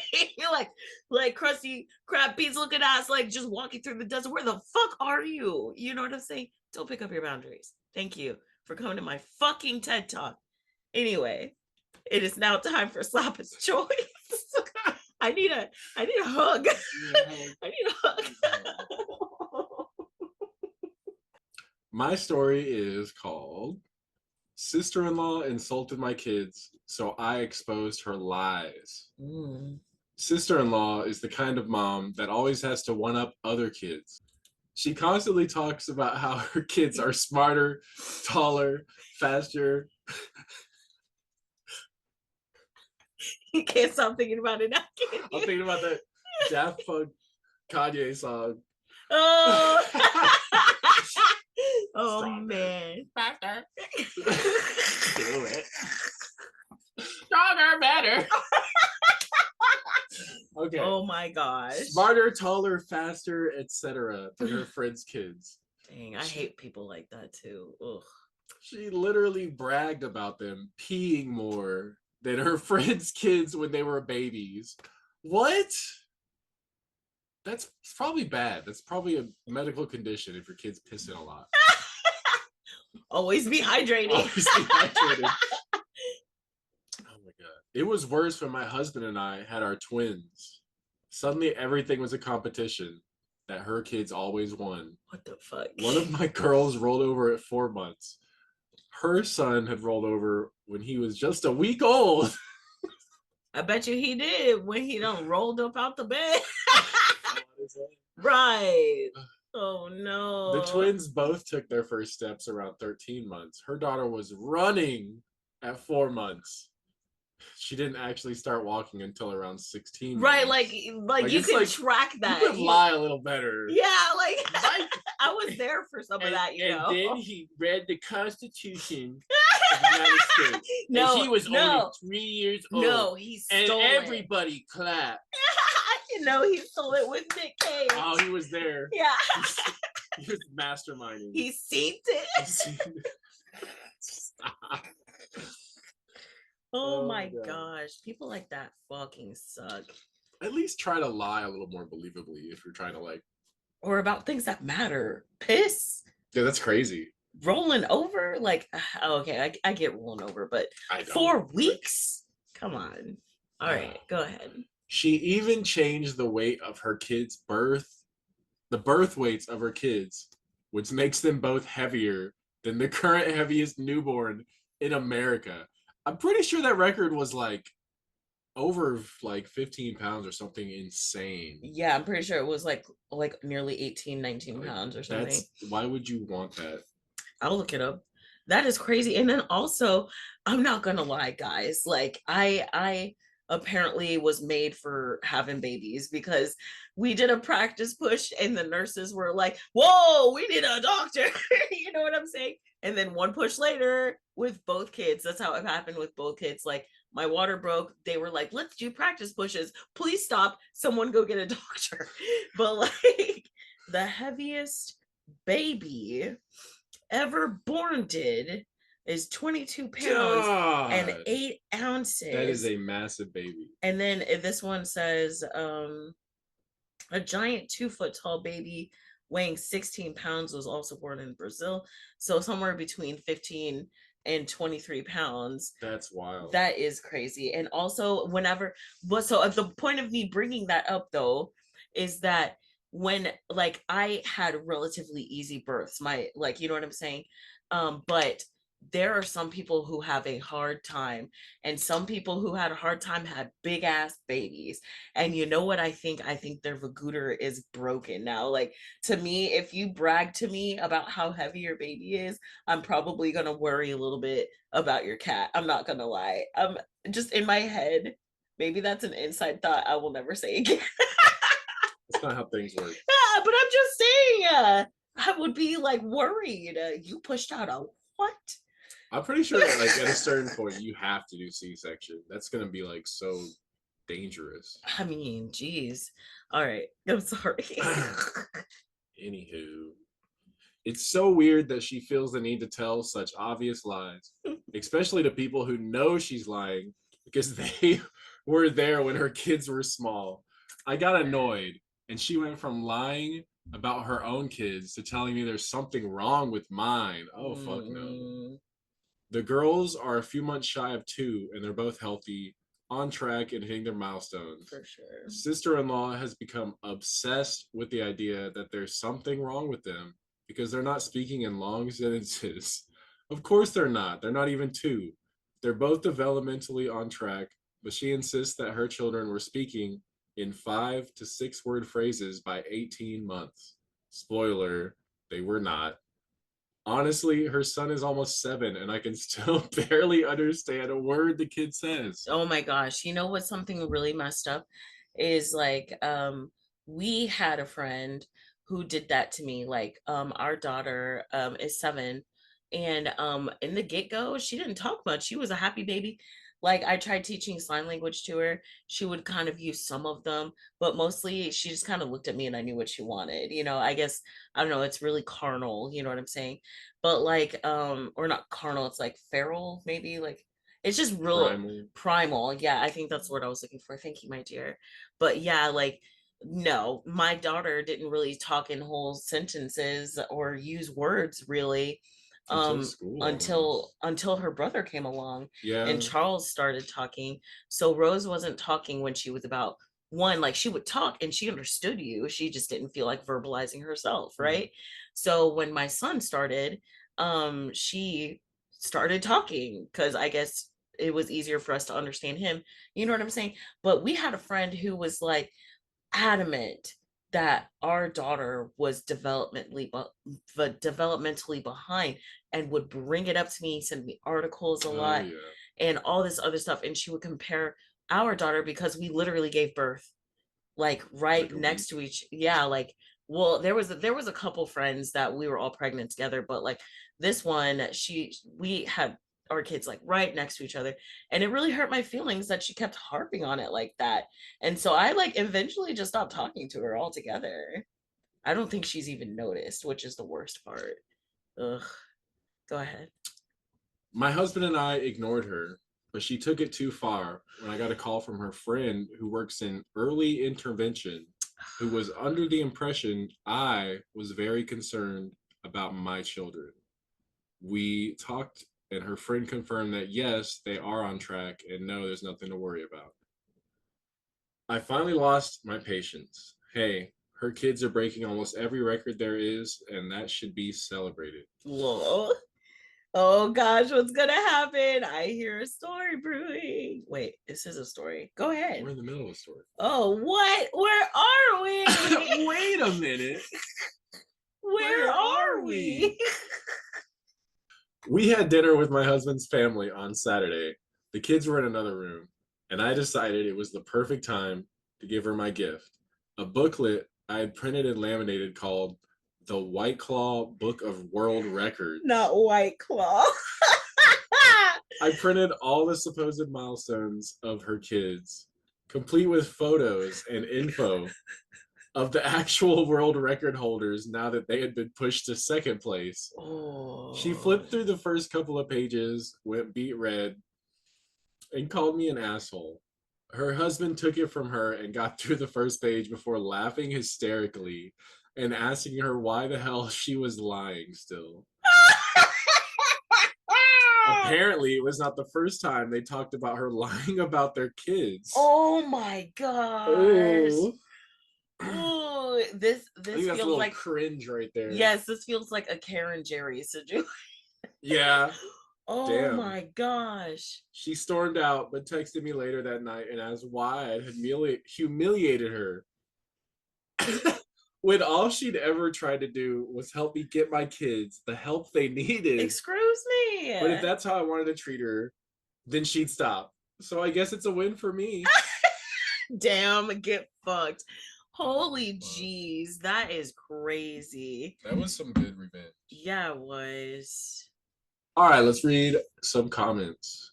like crusty crab piece looking ass, like just walking through the desert. Where the fuck are you? You know what I'm saying? Don't pick up your boundaries. Thank you for coming to my fucking TED Talk. Anyway, it is now time for Slappa's choice. I need a hug. I need a hug. My story is called Sister-in-Law Insulted My Kids, so I exposed her lies. Sister-in-law is the kind of mom that always has to one-up other kids. She constantly talks about how her kids are smarter, taller, faster. You can't stop thinking about it now. I'm thinking about that Daft Punk Kanye song. Oh, oh man. Faster. Do it. Stronger, better. Okay. Oh my gosh. Smarter, taller, faster, etc. than her friends' kids. Dang, I hate people like that too. Ugh. She literally bragged about them peeing more than her friends' kids when they were babies. What? That's probably bad. That's probably a medical condition if your kid's pissing a lot. Always be hydrated. Always be hydrated. Oh my god. It was worse when my husband and I had our twins. Suddenly everything was a competition that her kids always won. What the fuck? One of my girls rolled over at 4 months. Her son had rolled over when he was just a week old. I bet you he did when he done rolled up out the bed. Right. Oh no. The twins both took their first steps around 13 months. Her daughter was running at 4 months. She didn't actually start walking until around 16 right months. like you can track that. You could lie a little better. Yeah, like I was there for some of that, you know. And then he read the Constitution of the United States. No, and he was only 3 years old. No, he stole and everybody clapped. You know, he stole it with Nick Cage. Oh, he was there. Yeah. He was masterminding. He seen it. Stop. Oh my gosh. People like that fucking suck. At least try to lie a little more believably if you're trying to like. Or about things that matter. Piss. Yeah, that's crazy. Rolling over? Like, okay, I get rolling over, but 4 weeks? Come on. All right, go ahead. She even changed the weight of her kids' the birth weights of her kids, which makes them both heavier than the current heaviest newborn in America. I'm pretty sure that record was like over like 15 pounds or something insane. Yeah, I'm pretty sure it was like nearly 18, 19 pounds or something. Why would you want that? I'll look it up. That is crazy. And then also, I'm not gonna lie, guys. Like I apparently was made for having babies because we did a practice push and the nurses were like, whoa, we need a doctor. You know what I'm saying? And then one push later with both kids, that's how it happened with both kids. Like my water broke. They were like, let's do practice pushes. Please stop. Someone go get a doctor. But like the heaviest baby ever born is 22 pounds and 8 ounces. That is a massive baby. And then this one says a giant 2 foot tall baby weighing 16 pounds was also born in Brazil. So somewhere between 15 and 23 pounds. That's wild. That is crazy. And also so the point of me bringing that up though is that when like I had relatively easy births, you know what I'm saying? But there are some people who have a hard time, and some people who had a hard time had big ass babies. And you know what I think their vagooter is broken now. Like to me, if you brag to me about how heavy your baby is, I'm probably gonna worry a little bit about your cat. I'm not gonna lie. Just in my head, maybe that's an inside thought I will never say again. That's not how things work. Yeah, but I'm just saying, I would be like worried. You pushed out a what? I'm pretty sure that like at a certain point you have to do C-section. That's gonna be like so dangerous. I mean, geez. All right, I'm sorry. Anywho, it's so weird that she feels the need to tell such obvious lies, especially to people who know she's lying because they were there when her kids were small. I got annoyed, and she went from lying about her own kids to telling me there's something wrong with mine. Oh, fuck no. The girls are a few months shy of 2, and they're both healthy, on track, and hitting their milestones. For sure. Sister-in-law has become obsessed with the idea that there's something wrong with them because they're not speaking in long sentences. Of course they're not. They're not even 2. They're both developmentally on track, but she insists that her children were speaking in 5 to 6 word phrases by 18 months. Spoiler, they were not. Honestly, her son is almost 7 and I can still barely understand a word the kid says. Oh my gosh. You know what's something really messed up is like we had a friend who did that to me. Like, our daughter is 7, and in the get-go, she didn't talk much. She was a happy baby. Like, I tried teaching sign language to her. She would kind of use some of them, but mostly she just kind of looked at me and I knew what she wanted. I guess, I don't know, it's really carnal, you know what I'm saying? But like, or not carnal, it's like feral, maybe, like it's just real Primal. primal. Yeah, I think that's the word I was looking for. Thank you, my dear. But yeah, like, no, my daughter didn't really talk in whole sentences or use words really, Until school almost. until her brother came along and Yeah. Charles started talking. So Rose wasn't talking when she was about 1. Like, she would talk and she understood you, she just didn't feel like verbalizing herself, Mm. right? So when my son started, she started talking because I guess it was easier for us to understand him, you know what I'm saying? But we had a friend who was like adamant that our daughter was developmentally behind, and would bring it up to me, send me articles a Oh lot yeah. and all this other stuff, and she would compare our daughter, because we literally gave birth like right Like a next week. to each, yeah, like, well, there was a couple friends that we were all pregnant together, but like this one, we had our kids like right next to each other, and it really hurt my feelings that she kept harping on it like that. And so I like eventually just stopped talking to her altogether. I don't think she's even noticed, which is the worst part. Ugh. Go ahead. My husband and I ignored her, but she took it too far when I got a call from her friend who works in early intervention, who was under the impression I was very concerned about my children. We talked, and her friend confirmed that yes, they are on track, and no, there's nothing to worry about. I finally lost my patience. Hey, her kids are breaking almost every record there is, and that should be celebrated. Whoa. Oh gosh, what's gonna happen? I hear a story brewing. Wait, this is a story. Go We're ahead. in the middle of a story. Oh, what? Where are we? Wait a minute. Where Where are are we? we? We had dinner with my husband's family on Saturday. The kids were in another room, and I decided it was the perfect time to give her my gift, a booklet I had printed and laminated called The White Claw Book of World Records. Not White Claw. I printed all the supposed milestones of her kids, complete with photos and info of the actual world record holders now that they had been pushed to second place. She Oh. flipped through the first couple of pages, went beet red, and called me an asshole. Her husband took it from her and got through the first page before laughing hysterically and asking her why the hell she was lying still. Apparently, it was not the first time they talked about her lying about their kids. Oh my gosh. Oh, Ooh, this I think that's a feels little like, cringe right there. yes, this feels like a Karen Jerry situation. Yeah, Oh damn. my gosh. She stormed out, but texted me later that night and asked why I had humiliated her when all she'd ever tried to do was help me get my kids the help they needed. Excuse But if me. that's how I wanted to treat her, then she'd stop. So I guess it's a win for me. Damn, get fucked. Holy jeez, that is crazy. That was some good revenge. Yeah, it was. All right, let's read some comments.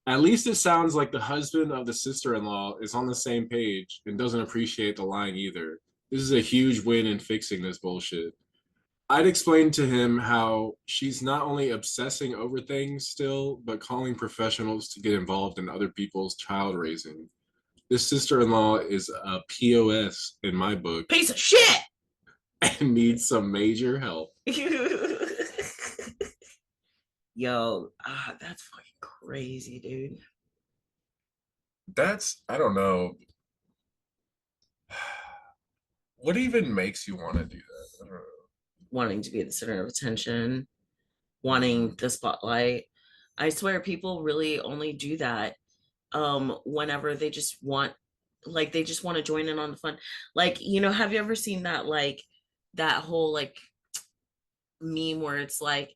At least it sounds like the husband of the sister-in-law is on the same page and doesn't appreciate the lying either. This is a huge win in fixing this bullshit. I'd explained to him how she's not only obsessing over things still, but calling professionals to get involved in other people's child raising. This sister-in-law is a POS in my book Piece of shit. and needs some major help. Yo, that's fucking crazy, dude. I don't know. What even makes you want to do that? I don't know. Wanting to be the center of attention, wanting the spotlight. I swear people really only do that whenever they just want, like, they just want to join in on the fun. Like, have you ever seen that, like, that whole like meme where it's like,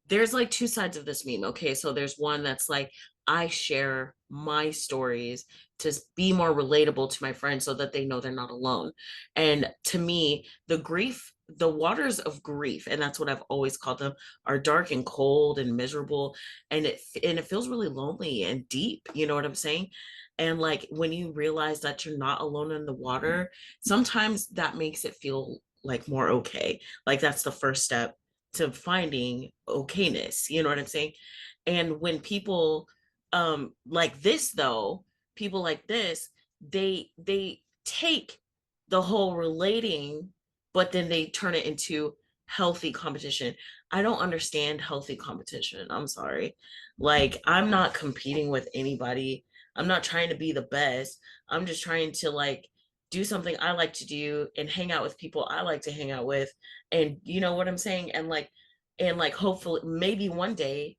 there's like two sides of this meme. Okay, so there's one that's like, I share my stories to be more relatable to my friends so that they know they're not alone. And to me, the waters of grief, and that's what I've always called them, are dark and cold and miserable, and it feels really lonely and deep, you know what I'm saying? And like when you realize that you're not alone in the water, sometimes that makes it feel like more okay. Like that's the first step to finding okayness, you know what I'm saying? And when people like this though, people like this, they take the whole relating, but then they turn it into healthy competition. I don't understand healthy competition. I'm sorry. Like I'm not competing with anybody. I'm not trying to be the best. I'm just trying to like do something I like to do and hang out with people I like to hang out with. And you know what I'm saying? And like hopefully maybe one day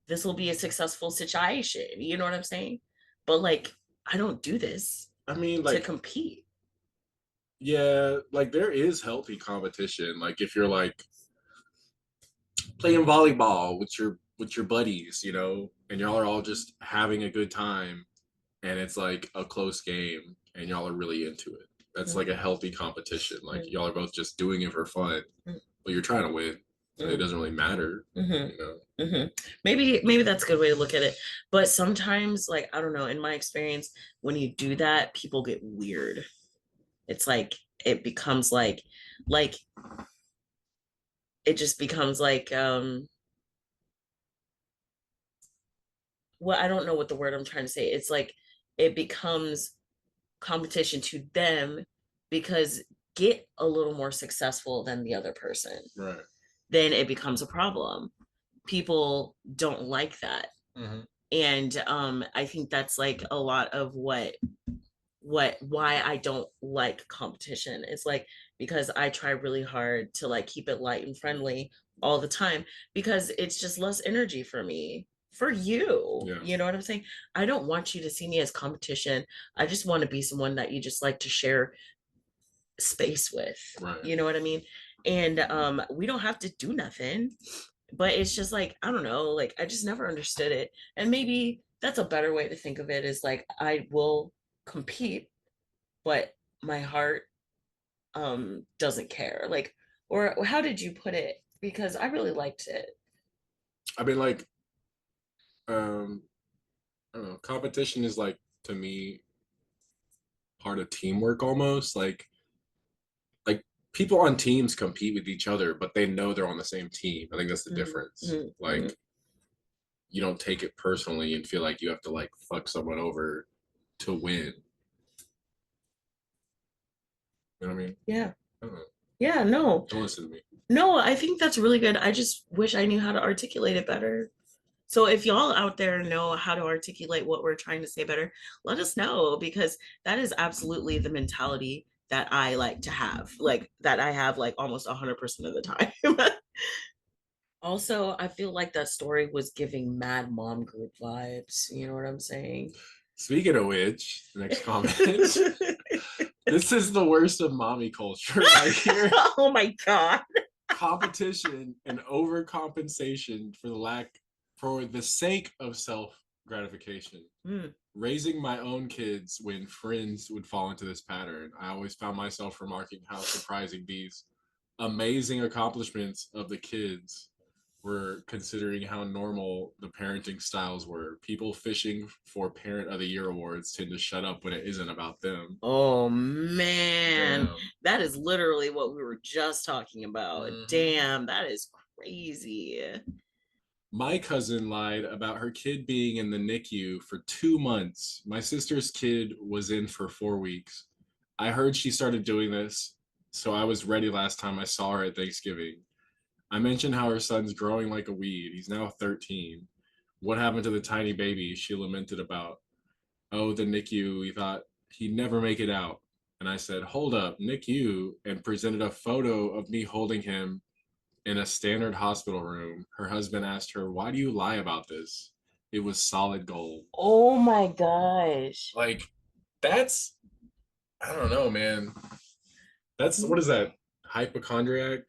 this will be a successful situation. You know what I'm saying? But like, I don't do this I mean, to like, compete. yeah, like there is healthy competition. Like if you're like playing volleyball with your buddies, you know, and y'all are all just having a good time, and it's like a close game, and y'all are really into it. That's like a healthy competition. Like y'all are both just doing it for fun, but you're trying to win. So it doesn't really matter, you know. Maybe that's a good way to look at it. But sometimes, like I don't know, in my experience, when you do that, people get weird. It's like it becomes like it just becomes like well, I don't know what the word I'm trying to say. It's like it becomes competition to them because get a little more successful than the other person. Right. Then it becomes a problem. People don't like that. Mm-hmm. And I think that's like a lot of why I don't like competition. It's like because I try really hard to like keep it light and friendly all the time because it's just less energy for me. For you, yeah. You know what I'm saying? I don't want you to see me as competition. I just want to be someone that you just like to share space with. Right. You know what I mean? And we don't have to do nothing, but it's just like I don't know, like I just never understood it. And maybe that's a better way to think of it is like I will compete, but my heart doesn't care. Like or how did you put it? Because I really liked it. I mean, like, I don't know. Competition is like to me part of teamwork almost. Like people on teams compete with each other, but they know they're on the same team. I think that's the difference. Like you don't take it personally and feel like you have to like fuck someone over to win. You know what I mean? Yeah. I don't know. Yeah, no. Don't listen to me. No, I think that's really good. I just wish I knew how to articulate it better. So if y'all out there know how to articulate what we're trying to say better, let us know because that is absolutely the mentality that I like to have. Like that I have like almost 100% of the time. Also, I feel like that story was giving mad mom group vibes. You know what I'm saying? Speaking of which, next comment. This is the worst of mommy culture right here. Oh my God. Competition and overcompensation for the sake of self gratification. Raising my own kids when friends would fall into this pattern, I always found myself remarking how surprising these amazing accomplishments of the kids were, considering how normal the parenting styles were. People fishing for Parent of the Year awards tend to shut up when it isn't about them. Oh man, damn. That is literally what we were just talking about. Damn, that is crazy. My cousin lied about her kid being in the NICU for 2 months. My sister's kid was in for 4 weeks. I heard she started doing this, so I was ready last time I saw her at Thanksgiving. I mentioned how her son's growing like a weed. He's now 13. What happened to the tiny baby? She lamented about. Oh, the NICU. We thought he'd never make it out. And I said, hold up, NICU, and presented a photo of me holding him in a standard hospital room. Her husband asked her, why do you lie about this? It was solid gold. Oh my gosh. Like, that's, I don't know, man. That's, what is that? Hypochondriac?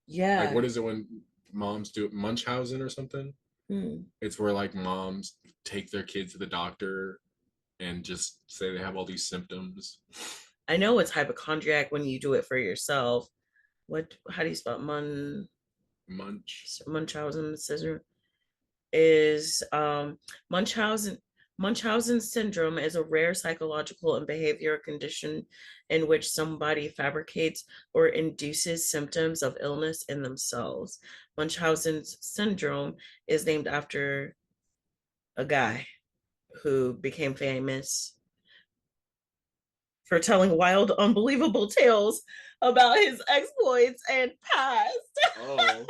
Yeah. Like, what is it when moms do it? Munchausen or something? It's where, like, moms take their kids to the doctor and just say they have all these symptoms. I know it's hypochondriac when you do it for yourself. How do you spell Munchausen syndrome? Is Munchausen syndrome is a rare psychological and behavioral condition in which somebody fabricates or induces symptoms of illness in themselves. Munchausen's syndrome is named after a guy who became famous for telling wild, unbelievable tales about his exploits and past. Oh.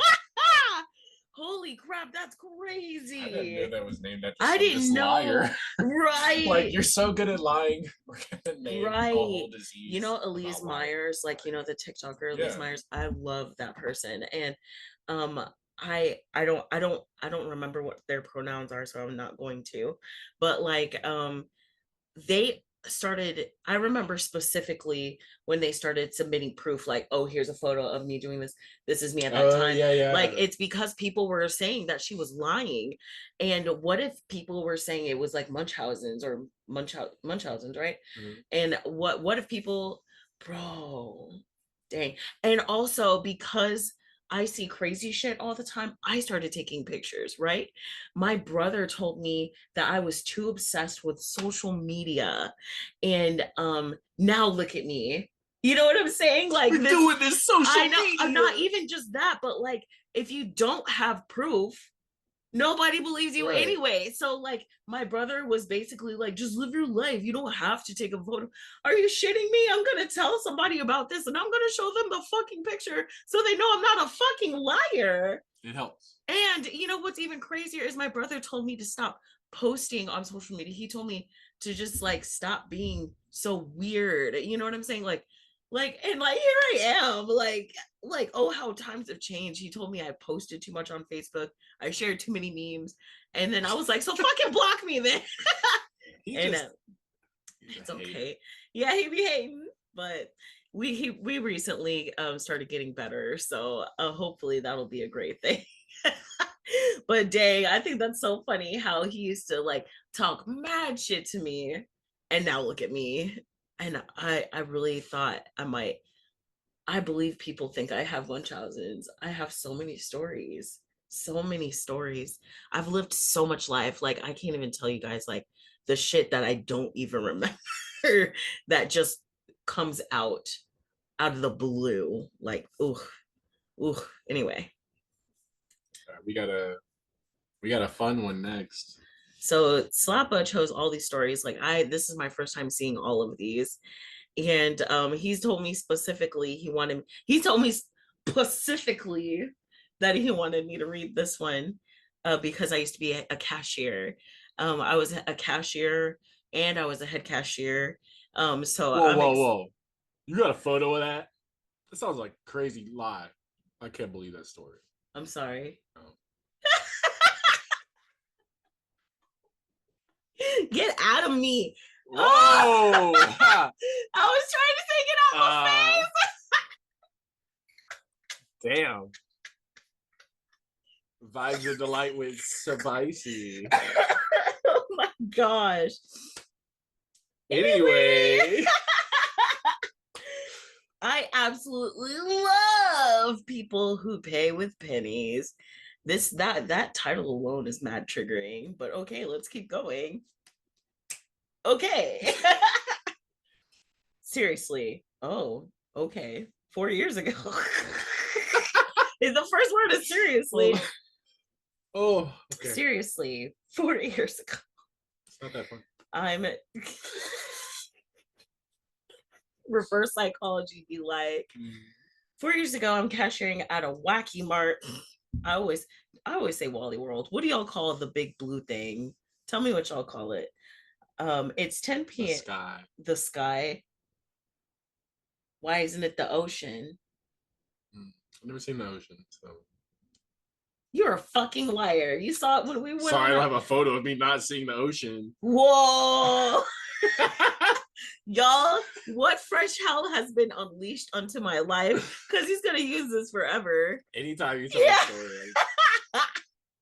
Holy crap, that's crazy. I didn't know that was named after some liar. Right. Like, you're so good at lying. We're gonna name a whole disease. You know, Elise Myers, like, you know, the TikToker Elise Myers. I love that person. And I don't remember what their pronouns are, so I'm not going to. But like they started, I remember specifically when they started submitting proof, like, oh, here's a photo of me doing this is me at that time. Like, it's because people were saying that she was lying. And what if people were saying it was like Munchausen's or Munchausen's, right? And what if people, bro, dang. And also, because I see crazy shit all the time, I started taking pictures, right? My brother told me that I was too obsessed with social media. And now look at me. You know what I'm saying? Like, we're doing this social media. I'm not even just that, but like, if you don't have proof, nobody believes you anyway. So like, my brother was basically like, just live your life. You don't have to take a photo. Are you shitting me? I'm gonna tell somebody about this and I'm gonna show them the fucking picture so they know I'm not a fucking liar. It helps. And you know what's even crazier is my brother told me to stop posting on social media. He told me to just like stop being so weird. You know what I'm saying? And like here I am, like, oh, how times have changed. He told me I posted too much on Facebook. I shared too many memes. And then I was like, so fucking block me then. It's okay. Yeah, he be hating. But we recently started getting better. So hopefully that'll be a great thing. But dang, I think that's so funny how he used to like talk mad shit to me. And now look at me. And I really thought I believe people think I have Munchausen's. I have so many stories. So many stories. I've lived so much life. Like, I can't even tell you guys like the shit that I don't even remember that just comes out of the blue. Like, ooh. Anyway. We got a fun one next. So Slappa chose all these stories. Like, this is my first time seeing all of these. And he told me specifically that he wanted me to read this one because I used to be a cashier. I was a cashier and I was a head cashier. Whoa. You got a photo of that? That sounds like a crazy lie. I can't believe that story. I'm sorry. Oh. Get out of me. Whoa. I was trying to take it off my face. Damn. Vibes of delight with spicy. Oh my gosh. Anyway. I absolutely love people who pay with pennies. That title alone is mad triggering, but okay, let's keep going. Okay. Seriously. Oh, okay. 4 years ago. The first word is seriously. Oh, okay. Seriously. 4 years ago. It's not that fun. I'm reverse psychology be like 4 years ago I'm cashiering at a wacky mart. I always say Wally World. What do y'all call the big blue thing? Tell me what y'all call it. It's 10 p.m. The sky. Why isn't it the ocean? I've never seen the ocean, so. You're a fucking liar. You saw it when we went. Sorry, I don't have a photo of me not seeing the ocean. Whoa. Y'all, what fresh hell has been unleashed onto my life? Because he's gonna use this forever. Anytime you tell a story.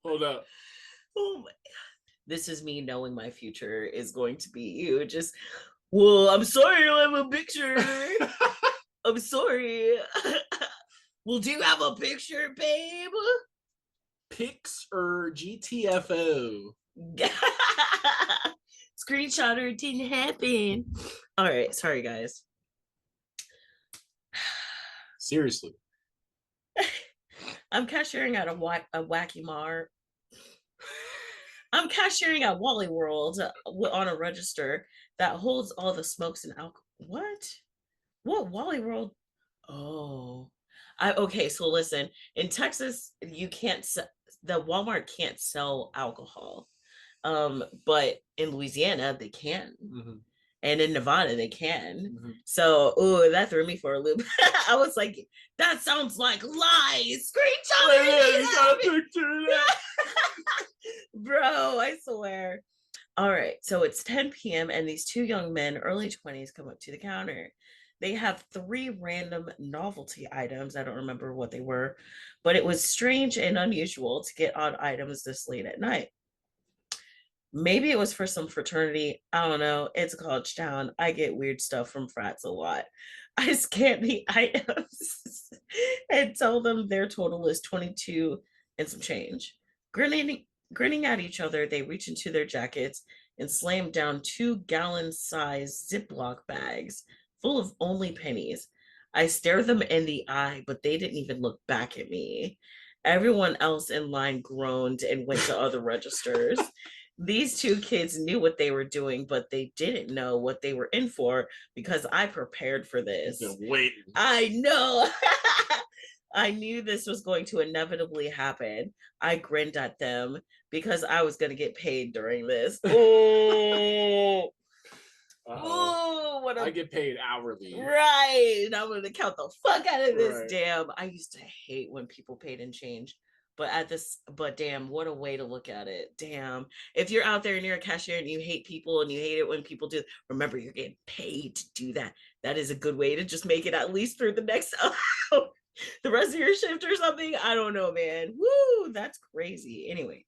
Hold up. Oh my. this is me knowing my future is going to be you. Just, well, I'm sorry, I don't have a picture. I'm sorry. Well, do you have a picture, babe? Pics or GTFO? Screenshot or it didn't happen. All right, sorry guys. Seriously. I'm cashiering at a wacky mart. I'm cashiering at Wally World on a register that holds all the smokes and alcohol. What Wally World? Oh, okay. So listen, in Texas, you can't. The Walmart can't sell alcohol, but in Louisiana they can. Mm-hmm. And in Nevada they can. Mm-hmm. So, oh, that threw me for a loop. I was like, that sounds like lies. Screenshot it. Bro, I swear. All right, so it's 10 p.m. and these two young men, early 20s, come up to the counter. They have 3 random novelty items. I don't remember what they were, but it was strange and unusual to get odd items this late at night. Maybe it was for some fraternity. I don't know. It's a college town. I get weird stuff from frats a lot. I scan the items and tell them their total is 22 and some change. Grinning at each other, they reach into their jackets and slam down 2-gallon-sized Ziploc bags full of only pennies. I stare them in the eye, but they didn't even look back at me. Everyone else in line groaned and went to other registers. These 2 kids knew what they were doing, but they didn't know what they were in for because I prepared for this. Wait. I know. I knew this was going to inevitably happen. I grinned at them because I was going to get paid during this. Oh. I get paid hourly. Right. And I'm going to count the fuck out of this. Right. Damn. I used to hate when people paid in change. But damn, what a way to look at it. Damn. If you're out there and you're a cashier and you hate people and you hate it when people do, remember you're getting paid to do that. That is a good way to just make it at least through the next the rest of your shift or something. I don't know, man. Woo, that's crazy. Anyway.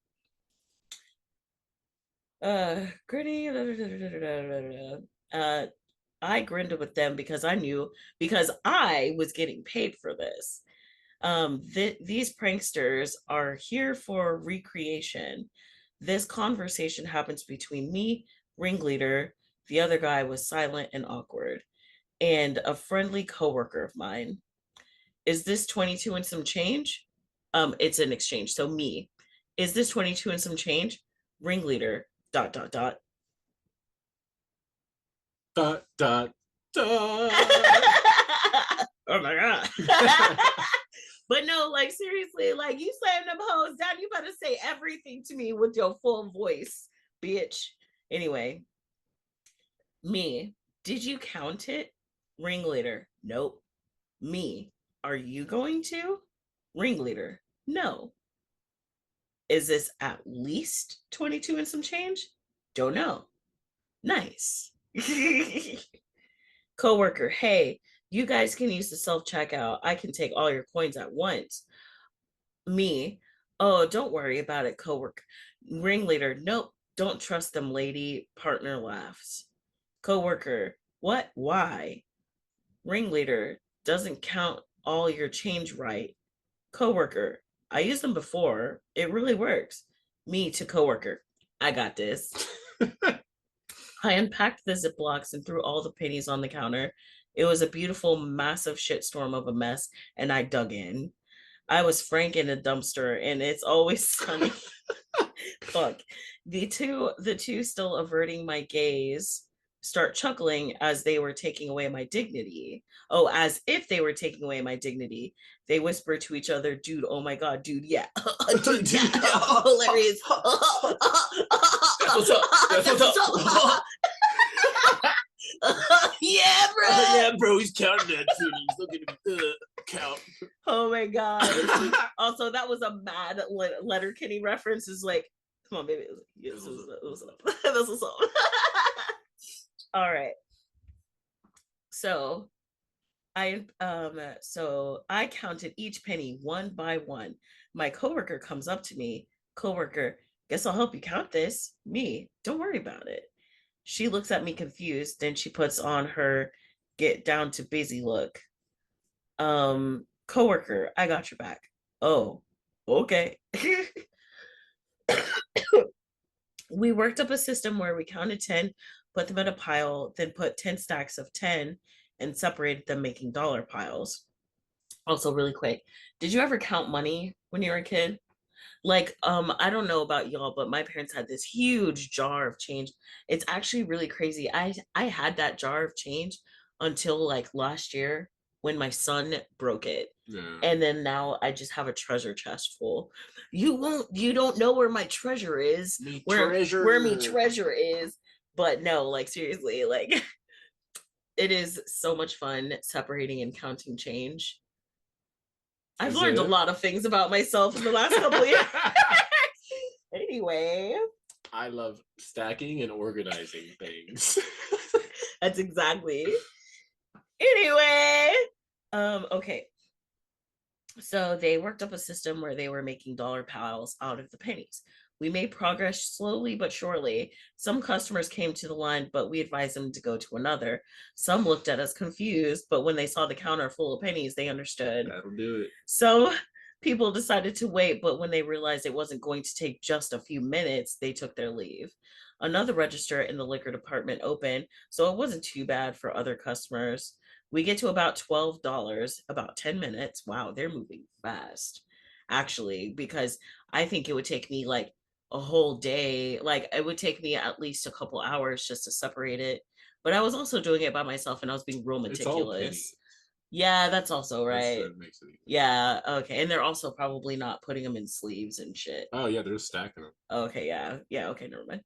Gritty. I grinned with them because I was getting paid for this. These pranksters are here for recreation. This conversation happens between me, ringleader, the other guy was silent and awkward, and a friendly coworker of mine. Is this 22 and some change? It's an exchange. So me, is this 22 and some change? Ringleader, ... Oh my God. But no, like seriously, like you slam them hoes down, you better say everything to me with your full voice, bitch. Anyway, me, did you count it? Ringleader, nope. Me, are you going to? Ringleader, no. Is this at least 22 and some change? Don't know. Nice. Coworker, hey, you guys can use the self-checkout. I can take all your coins at once. Me, oh, don't worry about it, coworker. Ringleader, nope, don't trust them, lady. Partner laughs. Coworker, what? Why? Ringleader, doesn't count all your change right. Coworker, I used them before. It really works. Me to coworker, I got this. I unpacked the Ziplocs and threw all the pennies on the counter. It was a beautiful, massive shitstorm of a mess, and I dug in. I was Frank in a dumpster, and it's always sunny. Fuck. The two still averting my gaze start chuckling as they were taking away my dignity. Oh, as if they were taking away my dignity. They whisper to each other, dude, oh my God, dude, yeah. Dude, yeah. Hilarious. That's what's up. That's what's up. Yeah, bro. Yeah, bro, he's counting that too. He's looking at the count. Oh my God. Also, that was a mad Letterkenny reference. Is like, come on, baby. This was up. This was up. All right. So I counted each penny one by one. My coworker comes up to me. Coworker, Guess I'll help you count this. Me, don't worry about it. She looks at me confused, then she puts on her get down to busy look. Coworker, I got your back. Oh, okay. We worked up a system where we counted 10, put them in a pile, then put 10 stacks of 10 and separated them, making dollar piles. Also, really quick, did you ever count money when you were a kid? Like, I don't know about y'all, but my parents had this huge jar of change. It's actually really crazy. I had that jar of change until like last year when my son broke it. Yeah. And then now I just have a treasure chest full. You don't know where my treasure is. Where me treasure is. But no, like seriously, like it is so much fun separating and counting change. I've learned a lot of things about myself in the last couple of years. Anyway, I love stacking and organizing things. That's exactly. Anyway, okay. So they worked up a system where they were making dollar piles out of the pennies. We made progress slowly but surely. Some customers came to the line, but we advised them to go to another. Some looked at us confused, but when they saw the counter full of pennies, they understood. That'll do it. So people decided to wait, but when they realized it wasn't going to take just a few minutes, they took their leave. Another register in the liquor department opened, so it wasn't too bad for other customers. We get to about $12, about 10 minutes. Wow, they're moving fast, actually, because I think it would take me like a whole day. Like, it would take me at least a couple hours just to separate it. But I was also doing it by myself and I was being real meticulous. Yeah, that's also right. That makes it easy. Yeah, okay. And they're also probably not putting them in sleeves and shit. Oh, yeah, they're just stacking them. Okay, yeah. Yeah, okay, never mind.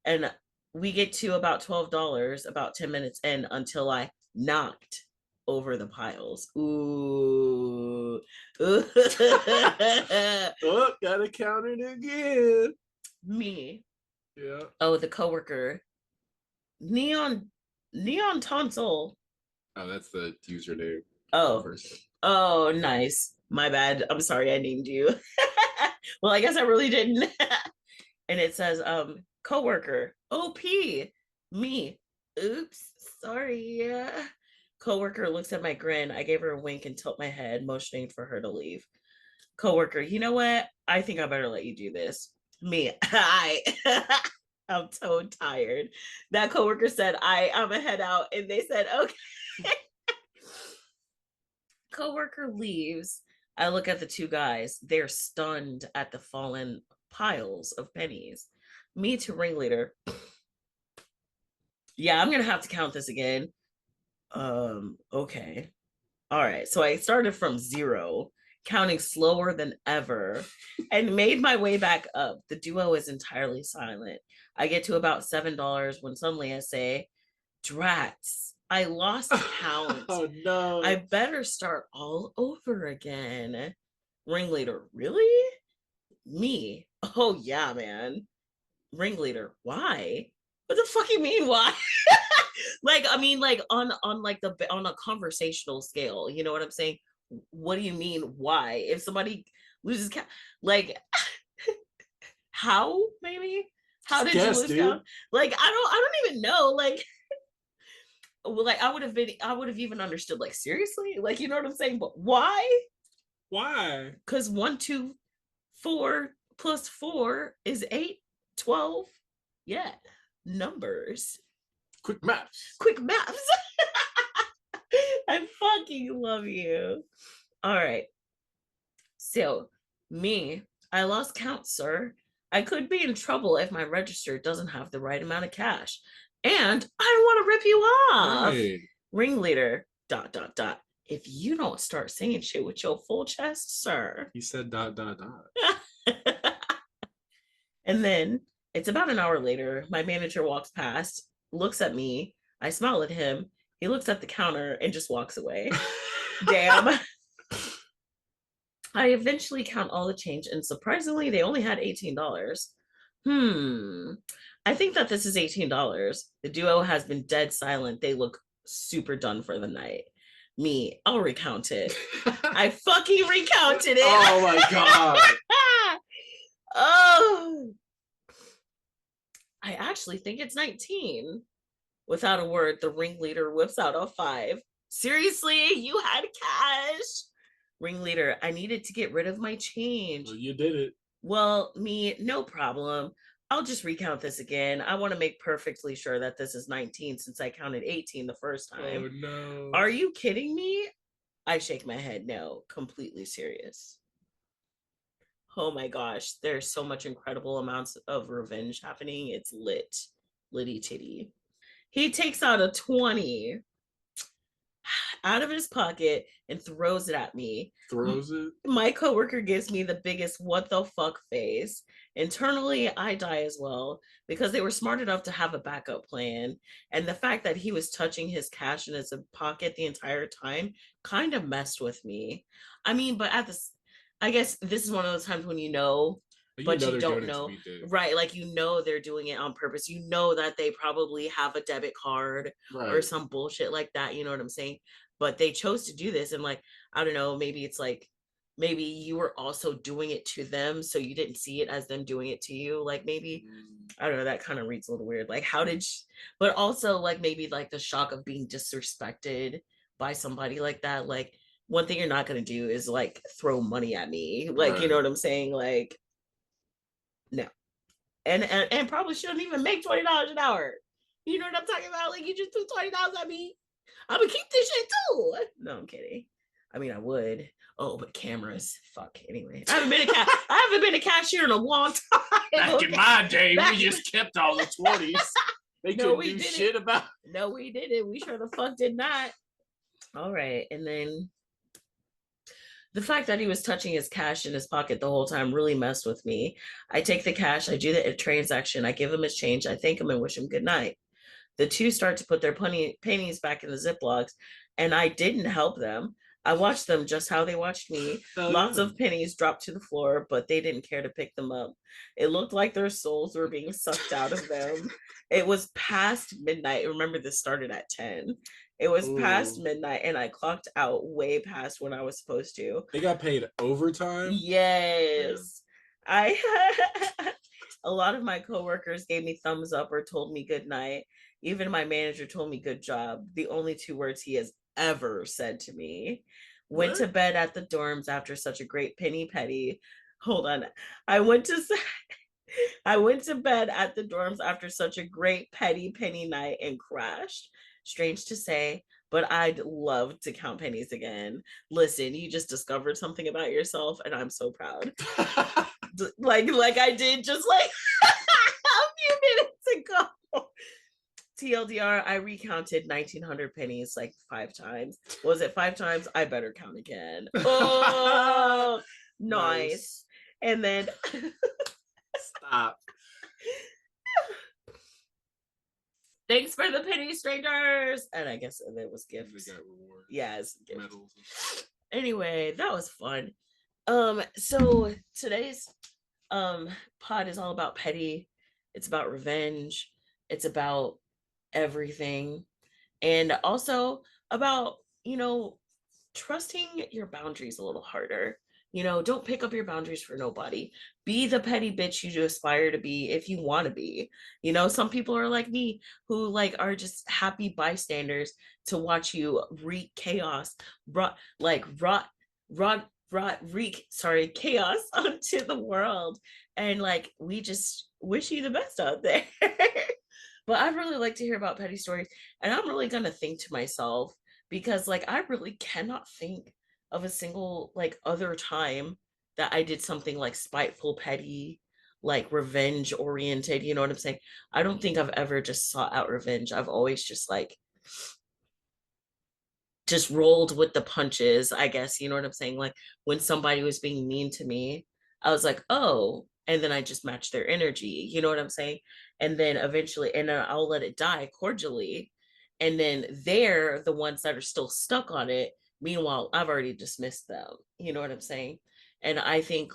And we get to about $12, about 10 minutes in until I knocked over the piles. Ooh. Oh, gotta count it again. Me. Yeah. Oh, the coworker. Neon Tonsil. Oh, that's the username. Oh. Oh, nice. My bad. I'm sorry I named you. Well, I guess I really didn't. And it says, coworker, OP, me. Oops, sorry. Coworker looks at my grin. I gave her a wink and tilt my head, motioning for her to leave. Coworker, you know what? I think I better let you do this. Me, I'm so tired. That coworker said, I'm a head out. And they said, okay. Coworker leaves. I look at the two guys. They're stunned at the fallen piles of pennies. Me to ringleader. Yeah, I'm gonna have to count this again. Okay. All right. So I started from 0, counting slower than ever, and made my way back up. The duo is entirely silent. I get to about $7 when suddenly I say, Drats, I lost count. Oh no. I better start all over again. Ringleader, really? Me? Oh yeah, man. Ringleader, why? What the fuck you mean why? Like, I mean, like on like the on a conversational scale, you know what I'm saying? What do you mean why? If somebody loses count, like how maybe? How did you lose count? Like I don't even know. Like I would have even understood, like, seriously, like, you know what I'm saying, but why? Because 1 2 4 plus 4 is 8, 12. Yeah, numbers. Quick maths. I fucking love you. All right, so me, I lost count, sir. I could be in trouble if my register doesn't have the right amount of cash. And I don't want to rip you off. Right. Ringleader, ... If you don't start saying shit with your full chest, sir. He said ... And then it's about an hour later. My manager walks past, looks at me. I smile at him. He looks at the counter and just walks away. Damn. I eventually count all the change, and surprisingly, they only had $18. I think that this is $18. The duo has been dead silent. They look super done for the night. Me, I'll recount it. I fucking recounted it. Oh my god. Oh, actually think it's 19. Without a word, the ringleader whips out a 5. Seriously, you had cash? Ringleader, I needed to get rid of my change. Well, you did it. Well, me, no problem. I'll just recount this again. I want to make perfectly sure that this is 19 since I counted 18 the first time. Oh, no. Are you kidding me? I shake my head. No, completely serious. Oh my gosh, there's so much incredible amounts of revenge happening. It's lit. Litty titty. He takes out a 20 out of his pocket and throws it at me. Throws it? My coworker gives me the biggest what the fuck face. Internally, I die as well because they were smart enough to have a backup plan. And the fact that he was touching his cash in his pocket the entire time kind of messed with me. I mean, but at this, I guess this is one of those times when but you don't know, right? Like, you know, they're doing it on purpose. You know that they probably have a debit card or some bullshit like that. You know what I'm saying? But they chose to do this. And like, I don't know, maybe it's like, maybe you were also doing it to them. So you didn't see it as them doing it to you. Like, maybe, I don't know, that kind of reads a little weird. Like, how did you, but also like maybe like the shock of being disrespected by somebody like that. Like, one thing you're not going to do is like throw money at me. Like, you know what I'm saying? Like, no. And probably shouldn't even make $20 an hour. You know what I'm talking about? Like, you just threw $20 at me. I'm gonna keep this shit too. No, I'm kidding. I mean, I would. Oh, but cameras. Fuck. Anyway, I haven't been a cashier in a long time. Back in my day, we just kept all the 20s. They couldn't do shit about it. No, we didn't. We sure the fuck did not. All right, and then the fact that he was touching his cash in his pocket the whole time really messed with me. I take the cash, I do the transaction, I give him his change, I thank him and wish him good night. The two start to put their pennies back in the Ziplocs, and I didn't help them. I watched them just how they watched me. Lots of pennies dropped to the floor, but they didn't care to pick them up. It looked like their souls were being sucked out of them. It was past midnight. Remember, this started at 10. It was past midnight, and I clocked out way past when I was supposed to. They got paid overtime? Yes. I a lot of my coworkers gave me thumbs up or told me good night. Even my manager told me good job. The only 2 words he has ever said to me. Went to bed at the dorms after such a great penny petty. Hold on. I went to bed at the dorms after such a great petty penny night and crashed. Strange to say, but I'd love to count pennies again. Listen, you just discovered something about yourself, and I'm so proud. like I did just like a few minutes ago. TLDR, I recounted 1900 pennies like 5 times. Was it 5 times? I better count again. Oh, nice. And then stop. Thanks for the penny, strangers. And I guess it was gifts. They got rewards. Yes, yeah, medals. Anyway, that was fun. So today's pod is all about petty. It's about revenge. It's about everything, and also about, trusting your boundaries a little harder. Don't pick up your boundaries for nobody. Be the petty bitch you aspire to be if you want to be. Some people are like me who are just happy bystanders to watch you wreak chaos, chaos onto the world. And we just wish you the best out there. But I'd really like to hear about petty stories. And I'm really going to think to myself, because I really cannot think of a single other time that I did something spiteful, petty, revenge oriented. You know what I'm saying? I don't think I've ever just sought out revenge. I've always just rolled with the punches, I guess. You know what I'm saying? When somebody was being mean to me, I was like, oh, and then I just matched their energy. You know what I'm saying? And then eventually, and then I'll let it die cordially. And then they're the ones that are still stuck on it. Meanwhile, I've already dismissed them. You know what I'm saying? And I think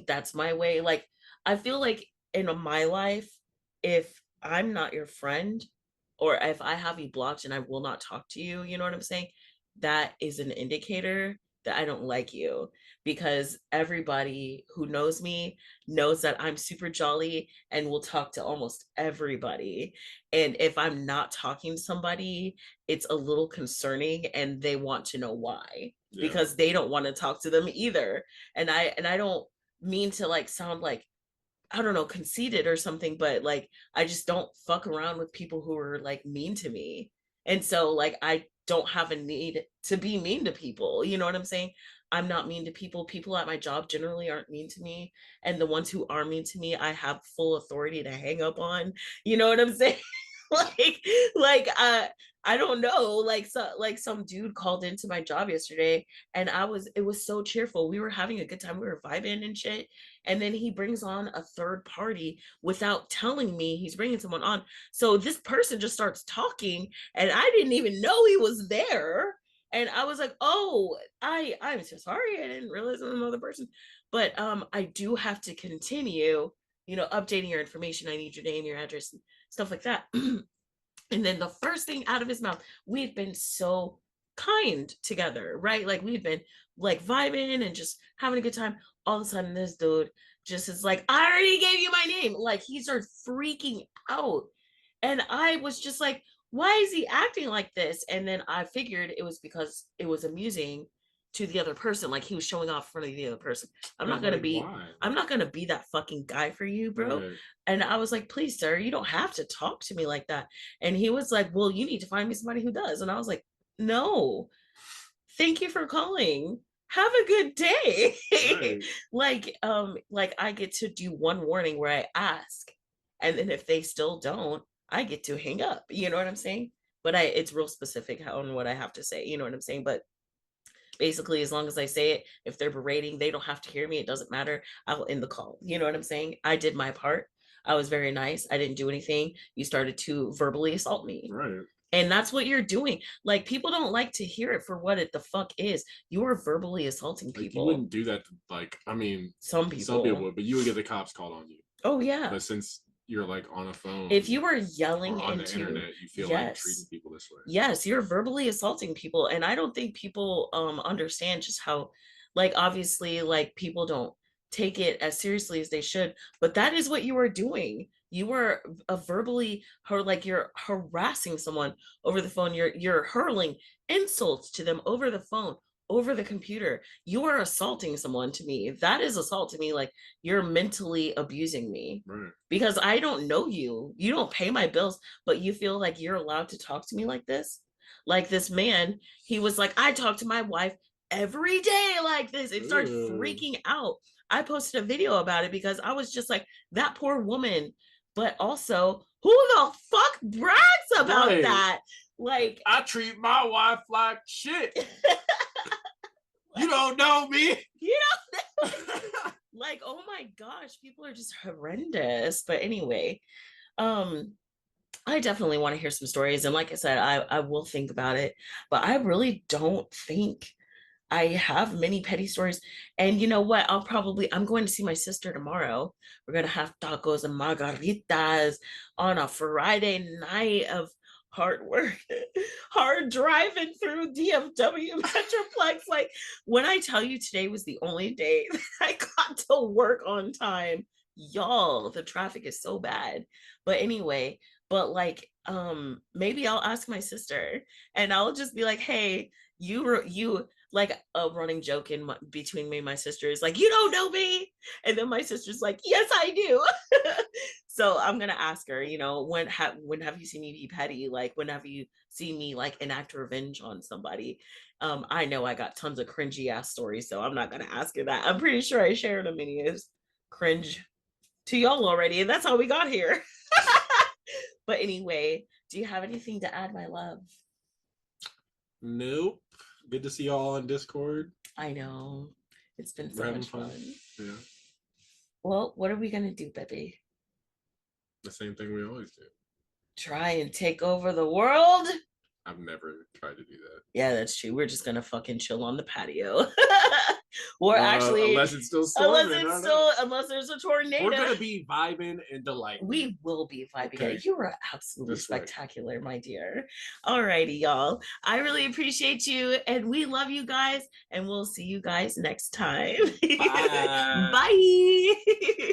that's my way. I feel like in my life, if I'm not your friend, or if I have you blocked and I will not talk to you, you know what I'm saying? That is an indicator that I don't like you, because everybody who knows me knows that I'm super jolly and will talk to almost everybody. And if I'm not talking to somebody, it's a little concerning and they want to know why, because they don't want to talk to them either. And I don't mean to like sound like, I don't know, conceited or something, but like I just don't fuck around with people who are like mean to me. And so like I don't have a need to be mean to people. You know what I'm saying? I'm not mean to people. People at my job generally aren't mean to me. And the ones who are mean to me, I have full authority to hang up on. You know what I'm saying? like like I don't know, like like some dude called into my job yesterday and it was so cheerful. We were having a good time. We were vibing and shit. And then he brings on a third party without telling me he's bringing someone on. So this person just starts talking and I didn't even know he was there. And I was like, oh, I'm so sorry. I didn't realize it was another person. But I do have to continue, updating your information. I need your name, your address, and stuff like that. And then the first thing out of his mouth, we've been so kind together, right? Like we've been like vibing and just having a good time. All of a sudden, this dude just is like, I already gave you my name. Like he starts freaking out. And I was just like, why is he acting like this? And then I figured it was because it was amusing to the other person. Like he was showing off in front of the other person. I'm not gonna be that fucking guy for you, bro. Right. And I was like, please, sir, you don't have to talk to me like that. And he was like, well, you need to find me somebody who does. And I was like, no, thank you for calling. Have a good day. Right. like I get to do one warning where I ask. And then if they still don't, I get to hang up. You know what I'm saying? But it's real specific on what I have to say. You know what I'm saying? But basically, as long as I say it, if they're berating, they don't have to hear me. It doesn't matter. I will end the call. You know what I'm saying? I did my part. I was very nice. I didn't do anything. You started to verbally assault me. Right. And that's what you're doing. Like people don't like to hear it for what it the fuck is. You are verbally assaulting people. Like, you wouldn't do that. I mean, some people would, but you would get the cops called on you. Oh yeah. But since you're like on a phone, if you were yelling on the internet, you feel like treating people this way. Yes, you're verbally assaulting people, and I don't think people understand just how, like, obviously, like people don't take it as seriously as they should, but that is what you are doing. You are verbally like you're harassing someone over the phone. You're hurling insults to them over the phone, over the computer. You are assaulting someone. To me, that is assault. To me, like you're mentally abusing me. Right. Because I don't know you. You don't pay my bills, but you feel like you're allowed to talk to me like this. Like this man, he was like, I talk to my wife every day like this. It started freaking out. I posted a video about it because I was just like, that poor woman. But also, who the fuck brags about that? Like, I treat my wife like shit. You don't know me. You don't know. Like, oh my gosh, people are just horrendous. But anyway, I definitely want to hear some stories. And like I said, I will think about it. But I really don't think I have many petty stories. And you know what? I'm going to see my sister tomorrow. We're going to have tacos and margaritas on a Friday night of hard work, hard driving through DFW Metroplex. Like when I tell you today was the only day that I got to work on time, y'all, the traffic is so bad. But anyway, but like, maybe I'll ask my sister and I'll just be like, hey, you like a running joke between me and my sister is like, you don't know me, and then my sister's like, yes I do. So I'm gonna ask her, when have you seen me be petty? Like when have you seen me like enact revenge on somebody? I know I got tons of cringy ass stories, so I'm not gonna ask her that. I'm pretty sure I shared a many as cringe to y'all already, and that's how we got here. But anyway, do you have anything to add, my love? Nope. Good to see y'all on Discord. I know. It's been so much fun. Yeah. Well, what are we going to do, baby? The same thing we always do. Try and take over the world? I've never tried to do that. Yeah, that's true. We're just gonna fucking chill on the patio. Or actually, unless it's still storming, unless there's a tornado. We're gonna be vibing and delighting. We will be vibing. Okay. You were absolutely spectacular, my dear. Alrighty, y'all. I really appreciate you, and we love you guys, and we'll see you guys next time. Bye. Bye.